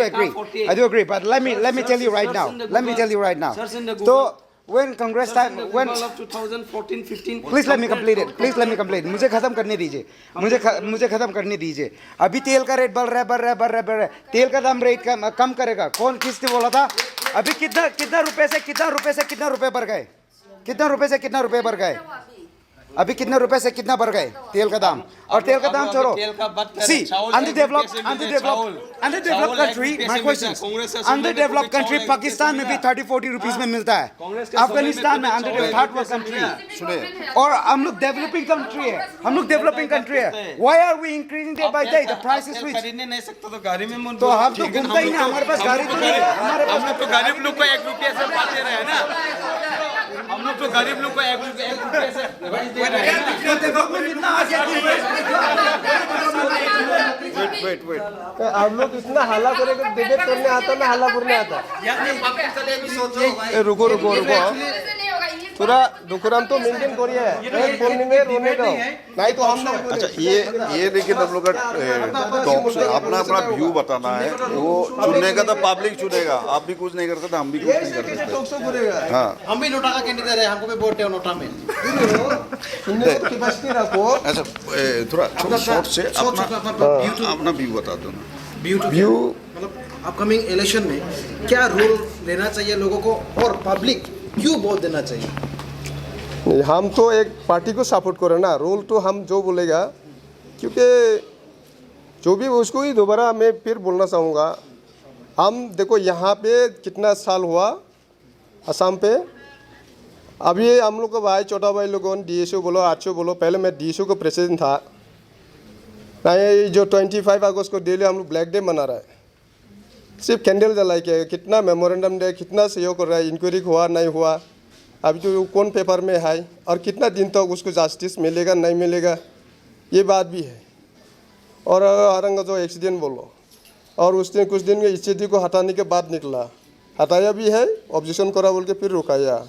agree, but let me tell you right now, तो when Congress time, when 2014-15, please let me complete, मुझे खत्म करने दीजिए। अभी तेल का रेट बढ़ रहा है, तेल का दाम रेट कम करेगा, कौन किसने बोला था? अभी कितना रुपए से कितना रुपए बढ़ गए? कितना रुपए से कितना रुपए बढ़ गए? अभी कितने रुपए से कितना बढ़ गए तेल का दाम? और तेल का दाम छोड़ो, see undeveloped country, my question, undeveloped country Pakistan में भी 30-40 रुपीस में मिलता है, अफगानिस्तान में अनडेवलप्ड कंट्री है, और हम लोग डेवलपिंग कंट्री है, why are we increasing day by day the prices? Which खरीदने नहीं सकता तो गाड़ी में मन तो हम तो घूमते ही नहीं, हमारे पास गाड़ी तो नहीं है, हमारे पास हम तो गरीब लोग को 1 रुपया से पाते रहे ना, हम लोग तो गरीब लोग को 1 रुपया से वेट आप लोग इतना हल्ला करेंगे, डिबेट करने आता ना हल्ला करने आता? रुको थोड़ा दुखराम तो मेंटेन करिए, एक बोलने में रोने दो, नहीं तो हम लोग अच्छा ये लेकिन हम लोग का टॉक से अपना व्यू बताना है, वो चुनने का तो पब्लिक चुनेगा, आप भी कुछ नहीं कर सकते, हम भी कुछ नहीं कर सकते। हाँ हम भी नोटा का कैंडिडेट है, हमको भी वोट है नोटा में। अच्छा थोड़ा शॉर्ट से अपना व्यू बता दो ना। व्यू मतलब अपकमिंग इलेक्शन में क्या रोल देना चाहिए लोगों को, और पब्लिक क्यों वोट देना चाहिए? नहीं, हम तो एक पार्टी को सपोर्ट करें ना, रोल तो हम जो बोलेगा, क्योंकि जो भी उसको ही दोबारा मैं फिर बोलना चाहूँगा, हम देखो यहाँ पे कितना साल हुआ असम पे, अभी हम लोग का भाई छोटा भाई लोगों ने DSO बोलो RSO बोलो, पहले मैं DSO का प्रेसिडेंट था, नहीं जो 25 अगस्त को डेली हम लोग ब्लैक डे मना रहा है, सिर्फ कैंडल जला के, कितना मेमोरेंडम दे, कितना सहयोग कर रहा है, इंक्वायरी हुआ नहीं हुआ, अभी तो कौन पेपर में है, और कितना दिन तक उसको जस्टिस मिलेगा नहीं मिलेगा, ये बात भी है। और औरंग जो एक्सीडेंट बोलो, और उस दिन कुछ दिन में स्थिति को हटाने के बाद निकला, हटाया भी है, ऑब्जेक्शन करा बोल के फिर रुकाया,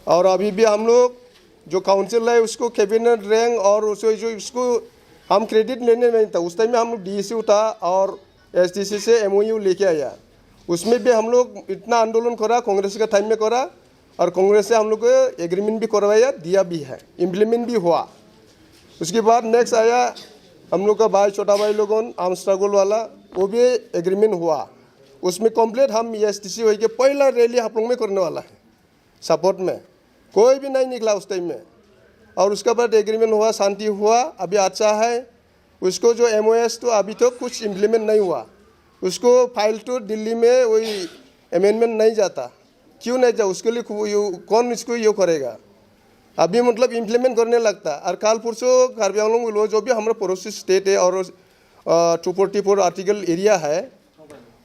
और अभी भी हम लोग जो काउंसिल है उसको कैबिनेट रैंक और उसको हम क्रेडिट लेने नहीं था, उस टाइम में हम लोग DSO था और SDC से MOU लेके आया, उसमें भी हम लोग इतना आंदोलन करा, कांग्रेस का टाइम में करा, और कांग्रेस से हम लोग को एग्रीमेंट भी करवाया, दिया भी है, इम्प्लीमेंट भी हुआ। उसके बाद नेक्स्ट आया हम लोग का भाई छोटा भाई लोगों आर्म स्ट्रगल वाला, वो भी एग्रीमेंट हुआ, उसमें कंप्लीट हम SDC हो के पहला रैली आप लोग में करने वाला है सपोर्ट में, कोई भी नहीं निकला उस टाइम में, और उसके बाद एग्रीमेंट हुआ, शांति हुआ, अभी अच्छा है। उसको जो MOS तो अभी तो कुछ इम्प्लीमेंट नहीं हुआ, उसको फाइल तो दिल्ली में वही अमेंडमेंट नहीं जाता, क्यों नहीं जा, उसके लिए कौन इसको ये करेगा, अभी मतलब इम्प्लीमेंट करने लगता। और काल परसों कार्बी आंगलॉन्ग लोग जो भी हमारा पड़ोसी स्टेट है और 244 आर्टिकल एरिया है,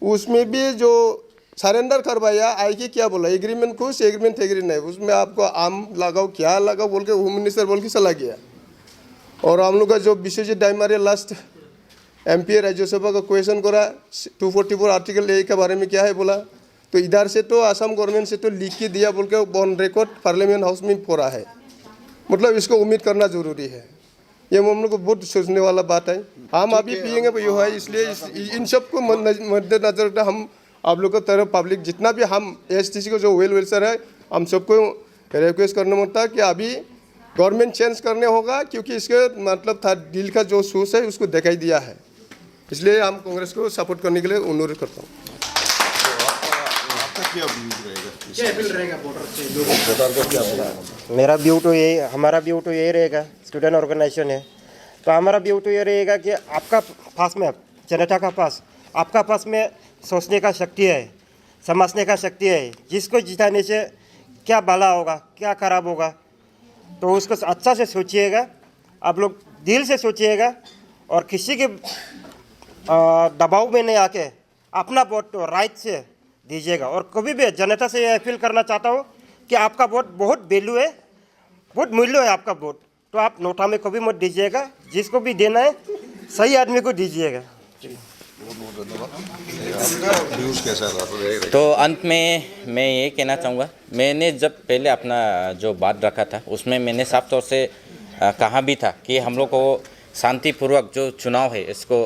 उसमें भी जो सरेंडर करवाया आई के क्या बोला, एग्रीमेंट खुश एग्रीमेंट नहीं, उसमें आपको आम लगाओ क्या लगाओ बोल के होम मिनिस्टर बोल के चला गया। और हम लोग का जो विश्वजीत डाइमारे लास्ट MP राज्यसभा का क्वेश्चन करा 244 आर्टिकल A के बारे में क्या है बोला, तो इधर से तो असम गवर्नमेंट से तो लिख के दिया बोल के ऑन रिकॉर्ड पार्लियामेंट हाउस में पड़ा है, मतलब इसको उम्मीद करना जरूरी है, ये हम लोग को बहुत सोचने वाला बात है। हम अभी पिएंगे वो है, इसलिए इन सब को मद्देनजर हम आप लोग की तरफ पब्लिक जितना भी हम SDC को जो वेल वेलफेयर है, हम सबको रिक्वेस्ट करना होता है कि अभी गवर्नमेंट चेंज करने होगा, क्योंकि इसके मतलब था दिल का जो सोच है उसको दिखाई दिया है, इसलिए हम कांग्रेस को सपोर्ट करने के लिए अनुरोध करता हूँ। मेरा व्यू तो यही, हमारा व्यू तो यही रहेगा, स्टूडेंट ऑर्गेनाइजेशन है तो हमारा व्यू तो ये रहेगा कि आपका पास में, जनता का पास, आपका पास में सोचने का शक्ति है, समझने का शक्ति है, जिसको जिताने से क्या भला होगा क्या खराब होगा, तो उसको अच्छा से सोचिएगा, आप लोग दिल से सोचिएगा, और किसी के दबाव में नहीं आके अपना वोट तो राइट से दीजिएगा। और कभी भी जनता से यह अपील करना चाहता हूँ कि आपका वोट बहुत वैल्यू है, बहुत मूल्य है आपका वोट, तो आप नोटा में कभी मत दीजिएगा, जिसको भी देना है सही आदमी को दीजिएगा। तो अंत में मैं ये कहना चाहूँगा, मैंने जब पहले अपना जो बात रखा था उसमें मैंने साफ तौर से कहा भी था कि हम लोग को शांतिपूर्वक जो चुनाव है इसको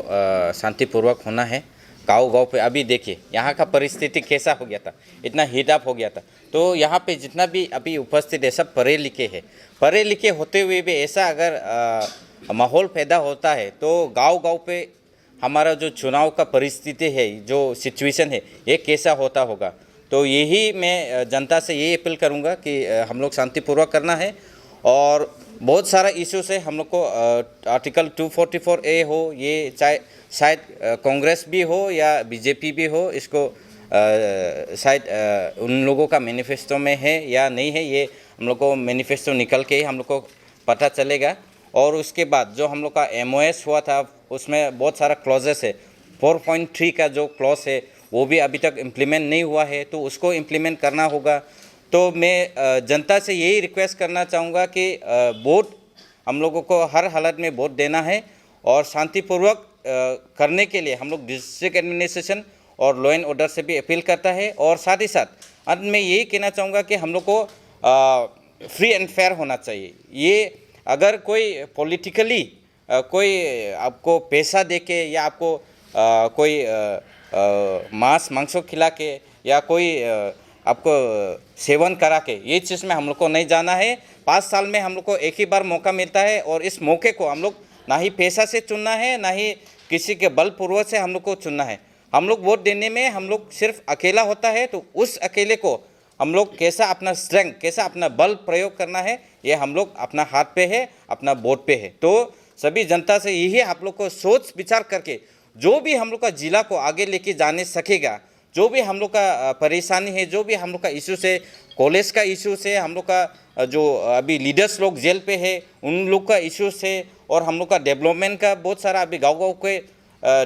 शांतिपूर्वक होना है। गाँव पे अभी देखिए यहाँ का परिस्थिति कैसा हो गया था, इतना हीट अप हो गया था, तो यहाँ पे जितना भी अभी उपस्थित है सब पढ़े लिखे हैं। पढ़े लिखे होते हुए भी ऐसा अगर माहौल पैदा होता है तो गाँव पे हमारा जो चुनाव का परिस्थिति है, जो सिचुएशन है, ये कैसा होता होगा। तो यही मैं जनता से यही अपील करूँगा कि हम लोग शांतिपूर्वक करना है। और बहुत सारा इश्यूज है हम लोग को, आर्टिकल 244A हो, ये चाहे शायद कांग्रेस भी हो या बीजेपी भी हो, इसको शायद उन लोगों का मैनिफेस्टो में है या नहीं है, ये हम लोग को मैनिफेस्टो निकल के ही हम लोग को पता चलेगा। और उसके बाद जो हम लोग का MOS हुआ था उसमें बहुत सारा क्लॉजेस है, 4.3 का जो क्लॉज है वो भी अभी तक इम्प्लीमेंट नहीं हुआ है, तो उसको इम्प्लीमेंट करना होगा। तो मैं जनता से यही रिक्वेस्ट करना चाहूँगा कि वोट हम लोगों को हर हालत में वोट देना है और शांतिपूर्वक करने के लिए हम लोग डिस्ट्रिक्ट एडमिनिस्ट्रेशन और लॉ एंड ऑर्डर से भी अपील करता है। और साथ ही साथ अंत में यही कहना चाहूँगा कि हम लोग को फ्री एंड फेयर होना चाहिए। ये अगर कोई पॉलिटिकली कोई आपको पैसा दे के या आपको कोई मांस मांसों खिला के या कोई आपको सेवन करा के, ये चीज़ में हम लोग को नहीं जाना है। 5 साल में हम लोग को एक ही बार मौका मिलता है और इस मौके को हम लोग ना ही पैसा से चुनना है ना ही किसी के बलपूर्वक से हम लोग को चुनना है। हम लोग वोट देने में हम लोग सिर्फ अकेला होता है, तो उस अकेले को हम लोग कैसा अपना स्ट्रेंथ, कैसा अपना बल प्रयोग करना है, ये हम लोग अपना हाथ पे है, अपना वोट पे है। तो सभी जनता से यही आप लोग को सोच विचार करके जो भी हम लोग का जिला को आगे लेके जाने सकेगा, जो भी हम लोग का परेशानी है, जो भी हम लोग का इश्यूज है, कॉलेज का इश्यूज है, हम लोग का जो अभी लीडर्स लोग जेल पे है उन लोग का इश्यूज है, और हम लोग का डेवलपमेंट का बहुत सारा अभी गाँव के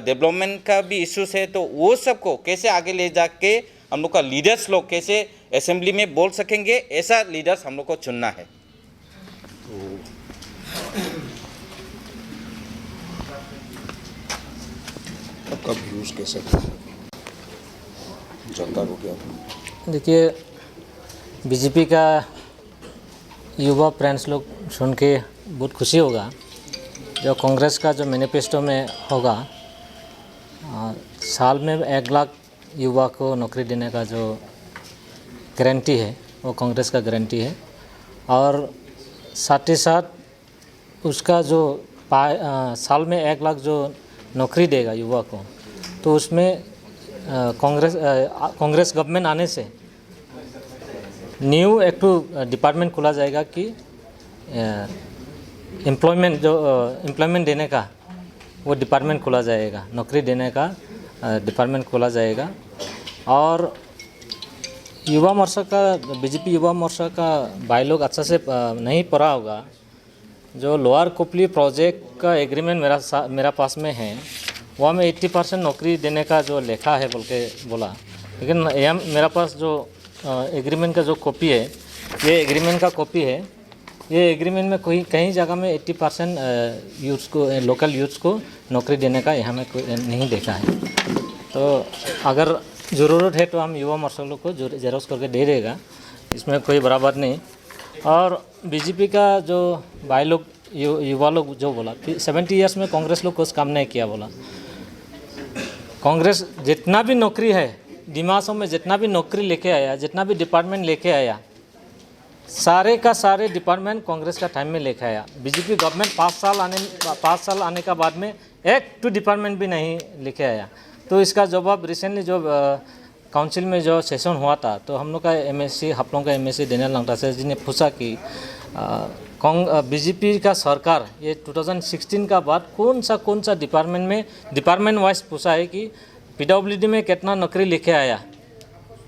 डेवलपमेंट का भी इश्यूज है। तो वो सब को कैसे आगे ले जाके हम लोग का लीडर्स लोग कैसे असेंबली में बोल सकेंगे, ऐसा लीडर्स हम लोग को चुनना है। आपका व्यूज़ कैसे जनता को क्या? देखिए, बीजेपी का युवा फ्रेंड्स लोग सुन के बहुत खुशी होगा। जो कांग्रेस का जो मैनिफेस्टो में होगा, साल में 1 लाख युवा को नौकरी देने का जो गारंटी है वो कांग्रेस का गारंटी है। और साथ ही साथ उसका जो साल में 1 लाख जो नौकरी देगा युवा को, तो उसमें कांग्रेस गवर्नमेंट आने से न्यू एक डिपार्टमेंट खोला जाएगा कि एम्प्लॉयमेंट देने का वो डिपार्टमेंट खोला जाएगा, नौकरी देने का डिपार्टमेंट खोला जाएगा। और युवा मोर्चा का, बीजेपी युवा मोर्चा का भाई लोग अच्छा से नहीं पढ़ा होगा। जो लोअर कोपली प्रोजेक्ट का एग्रीमेंट मेरा पास में है, वहाँ में 80% नौकरी देने का जो लिखा है बोल के बोला, लेकिन यह मेरा पास जो एग्रीमेंट का जो कॉपी है, ये एग्रीमेंट का कॉपी है। ये एग्रीमेंट में कोई कहीं जगह में 80% यूथ्स को, लोकल यूथ्स को नौकरी देने का यहाँ में कोई नहीं देखा है। तो अगर ज़रूरत है तो हम युवा मोर्चा लोग को जेरोक्स करके दे देगा, इसमें कोई बड़ा बात नहीं। और बीजेपी का जो भाई लोग, युवा लोग जो बोला कि 70 ईयर्स में कांग्रेस लोग कुछ काम नहीं किया बोला। कांग्रेस जितना भी नौकरी है दिमागों में, जितना भी नौकरी लेके आया, जितना भी डिपार्टमेंट लेके आया, सारे का सारे डिपार्टमेंट कांग्रेस का टाइम में लेके आया। बीजेपी गवर्नमेंट 5 साल आने का बाद में 1 डिपार्टमेंट भी नहीं लेके आया। तो इसका जवाब रिसेंटली जो काउंसिल में जो सेशन हुआ था, तो हम लोग का MSc, आप लोगों का MSc देने लगता से जिन्हें पूछा कि बीजेपी का सरकार ये 2016 का बाद कौन सा डिपार्टमेंट में, डिपार्टमेंट वाइज पूछा है कि PWD में कितना नौकरी लेके आया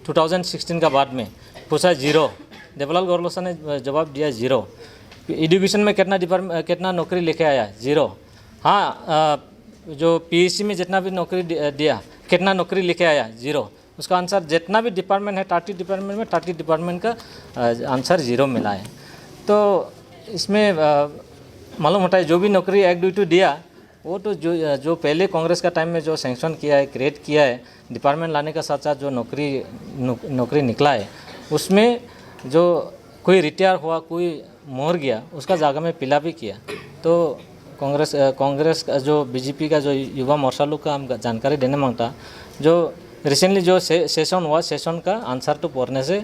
2016 का बाद में, पूछा 0। देवलाल गौरलोसा ने जवाब दिया 0। एजुकेशन में कितना नौकरी लेके आया 0। हाँ, जो PSC में जितना भी नौकरी दिया, कितना नौकरी लेके आया 0। उसका आंसर जितना भी डिपार्टमेंट है 30 डिपार्टमेंट में 30 डिपार्टमेंट का आंसर 0 मिला है। तो इसमें मालूम होता है जो भी नौकरी 1-2 दिया, वो तो जो पहले कांग्रेस का टाइम में जो सैंक्शन किया है, क्रिएट किया है, डिपार्टमेंट लाने का साथ साथ जो नौकरी निकला है, उसमें जो कोई रिटायर हुआ, कोई मर गया, उसका जगह में पिला भी किया। तो कांग्रेस का जो बीजेपी का जो युवा मोर्चा लोग का हम जानकारी देने मांगता, जो रिसेंटली जो सेशन हुआ, सेशन का आंसर तो पढ़ने से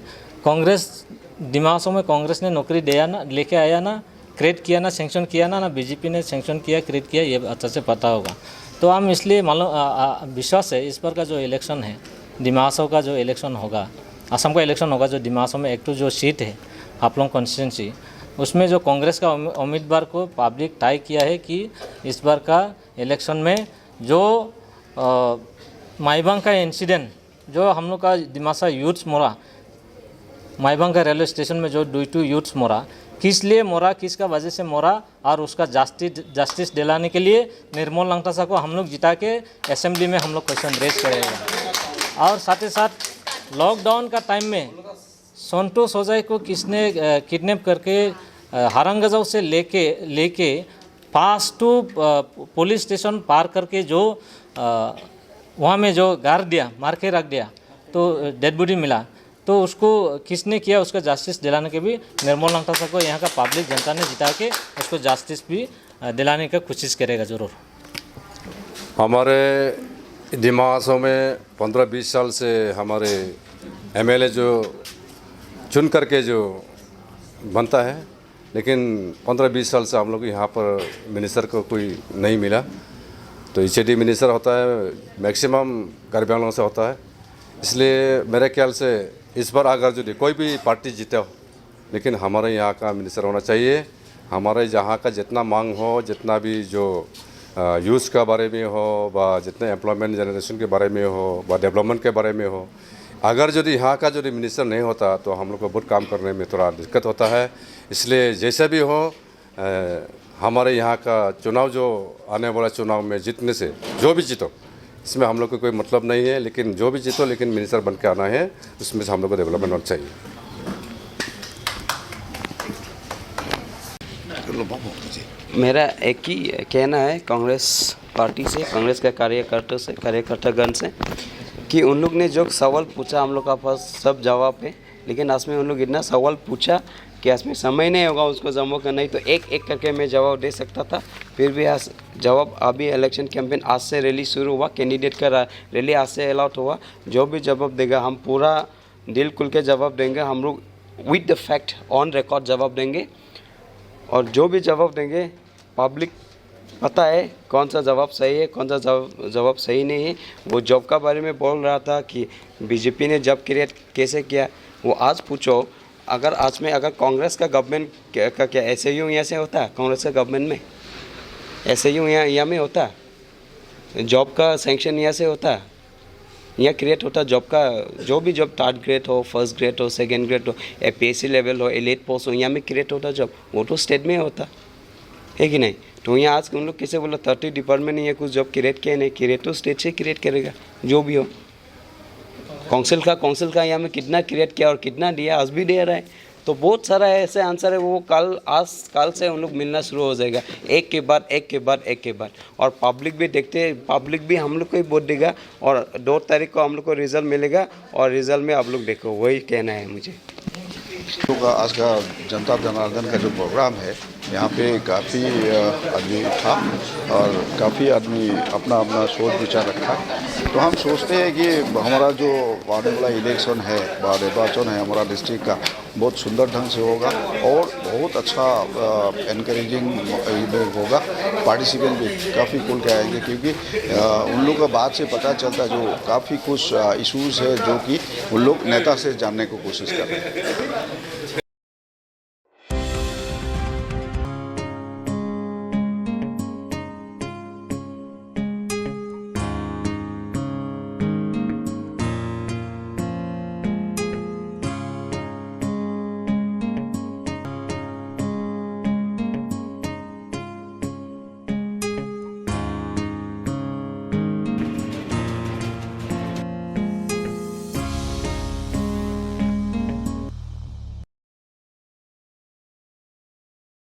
कांग्रेस दिमागों में कांग्रेस ने नौकरी दिया ना, लेके आया ना, क्रिएट किया ना, सैंक्शन किया ना बीजेपी ने सैंक्शन किया, क्रिएट किया, ये अच्छा से पता होगा। तो हम इसलिए मालूम विश्वास है इस पर का जो इलेक्शन है, दिमागों का जो इलेक्शन होगा, असम का इलेक्शन होगा जो डिमासा में एक जो सीट है हाफलोंग कॉन्स्टिट्यूंसी, उसमें जो कांग्रेस का उम्मीदवार को पब्लिक टाई किया है कि इस बार का इलेक्शन में जो माईबांग का इंसिडेंट, जो हम लोग का डिमासा यूथ्स मोरा, माईबांग का रेलवे स्टेशन में जो 2 यूथ्स मोरा, किस लिए मोरा, किसका वजह से मोरा, और उसका जस्टिस दिलाने के लिए निर्मल लंगटासा को हम लोग जिता के असेंबली में हम लोग क्वेश्चन रेज करेगा। और साथ ही साथ लॉकडाउन का टाइम में सोनटू सोजाई को किसने किडनैप करके हारंगजाव से लेके पास टू पुलिस स्टेशन पार करके जो वहाँ में जो गाड़ दिया, मार के रख दिया, तो डेड बॉडी मिला, तो उसको किसने किया, उसका जस्टिस दिलाने के भी निर्मल लंगटासा को यहाँ का पब्लिक जनता ने जिता के उसको जस्टिस भी दिलाने का कोशिश करेगा ज़रूर। हमारे डिमासा में 15-20 साल से हमारे एमएलए जो चुन करके जो बनता है, लेकिन 15-20 साल से हम लोग यहाँ पर मिनिस्टर को कोई नहीं मिला। तो ECD मिनिस्टर होता है, मैक्सिमम कार्बी आंगलोंग से होता है। इसलिए मेरे ख्याल से इस बार अगर जो कोई भी पार्टी जीते हो, लेकिन हमारे यहाँ का मिनिस्टर होना चाहिए। हमारे यहाँ का जितना मांग हो, जितना भी जो यूथ का बारे में हो, व जितने एम्प्लॉयमेंट जनरेशन के बारे में हो, व डेवलपमेंट के बारे में हो, अगर यदि यहाँ का जो मिनिस्टर नहीं होता तो हम लोग को बहुत काम करने में थोड़ा दिक्कत होता है। इसलिए जैसे भी हो, हमारे यहाँ का चुनाव जो आने वाला चुनाव में जीतने से, जो भी जीतो, इसमें हम लोग को कोई मतलब नहीं है, लेकिन जो भी जीतो, लेकिन मिनिस्टर बन के आना है, उसमें से हम लोग को डेवलपमेंट होना चाहिए। मेरा एक ही कहना है कांग्रेस पार्टी से, कांग्रेस के कार्यकर्तागण से, कि उन लोग ने जो सवाल पूछा हम लोग का पास सब जवाब है, लेकिन आज में उन लोग इतना सवाल पूछा कि आज में समय नहीं होगा उसको जमा करना, तो एक एक करके मैं जवाब दे सकता था। फिर भी आज जवाब, अभी इलेक्शन कैंपेन आज से रैली शुरू हुआ, कैंडिडेट का रैली आज से अलॉट हुआ, जो भी जवाब देगा हम पूरा दिल खुल के जवाब देंगे। हम लोग with the fact on record जवाब देंगे, और जो भी जवाब देंगे पब्लिक पता है कौन सा जवाब सही है, कौन सा जवाब सही नहीं है। वो जॉब का बारे में बोल रहा था कि बीजेपी ने जॉब क्रिएट कैसे किया, वो आज पूछो। अगर आज में अगर कांग्रेस का गवर्नमेंट का क्या SAU यहाँ से होता, कांग्रेस का गवर्नमेंट में SAU यहाँ में होता, जॉब का सेंक्शन यहाँ से होता, यहाँ क्रिएट होता जॉब का, जो भी जॉब 3rd ग्रेड हो, 1st ग्रेड हो, 2nd ग्रेड हो, APSC लेवल हो, एलिट पोस्ट हो, यहाँ में क्रिएट होता जॉब, वो तो स्टेट में होता है कि नहीं। तो यहाँ आज उन लोग कैसे बोला 30 डिपार्टमेंट ने ये कुछ जॉब क्रिएट किया, नहीं क्रिएट तो स्टेट से क्रिएट करेगा जो भी हो। काउंसिल का यहाँ में कितना क्रिएट किया और कितना दिया, आज भी दे रहा है। तो बहुत सारा ऐसे आंसर है, वो कल से उन लोग मिलना शुरू हो जाएगा, एक के बाद। और पब्लिक भी देखते हैं, पब्लिक भी हम लोग को ही वोट देगा, और 2 तारीख को हम लोग को रिजल्ट मिलेगा, और रिजल्ट में आप लोग देखो, वही कहना है मुझे। आज का जनता जनार्दन का जो प्रोग्राम है, यहाँ पे काफ़ी आदमी था और काफ़ी आदमी अपना अपना सोच विचार रखा। तो हम सोचते हैं कि हमारा जो आने वाला इलेक्शन है, निर्वाचन है हमारा डिस्ट्रिक्ट का, बहुत सुंदर ढंग से होगा और बहुत अच्छा एनकरेजिंग होगा। पार्टिसिपेंट भी काफ़ी खुल के आएंगे, क्योंकि उन लोग का बात से पता चलता है जो काफ़ी कुछ इश्यूज़ है जो कि उन लोग नेता से जानने को कोशिश कर रहे हैं।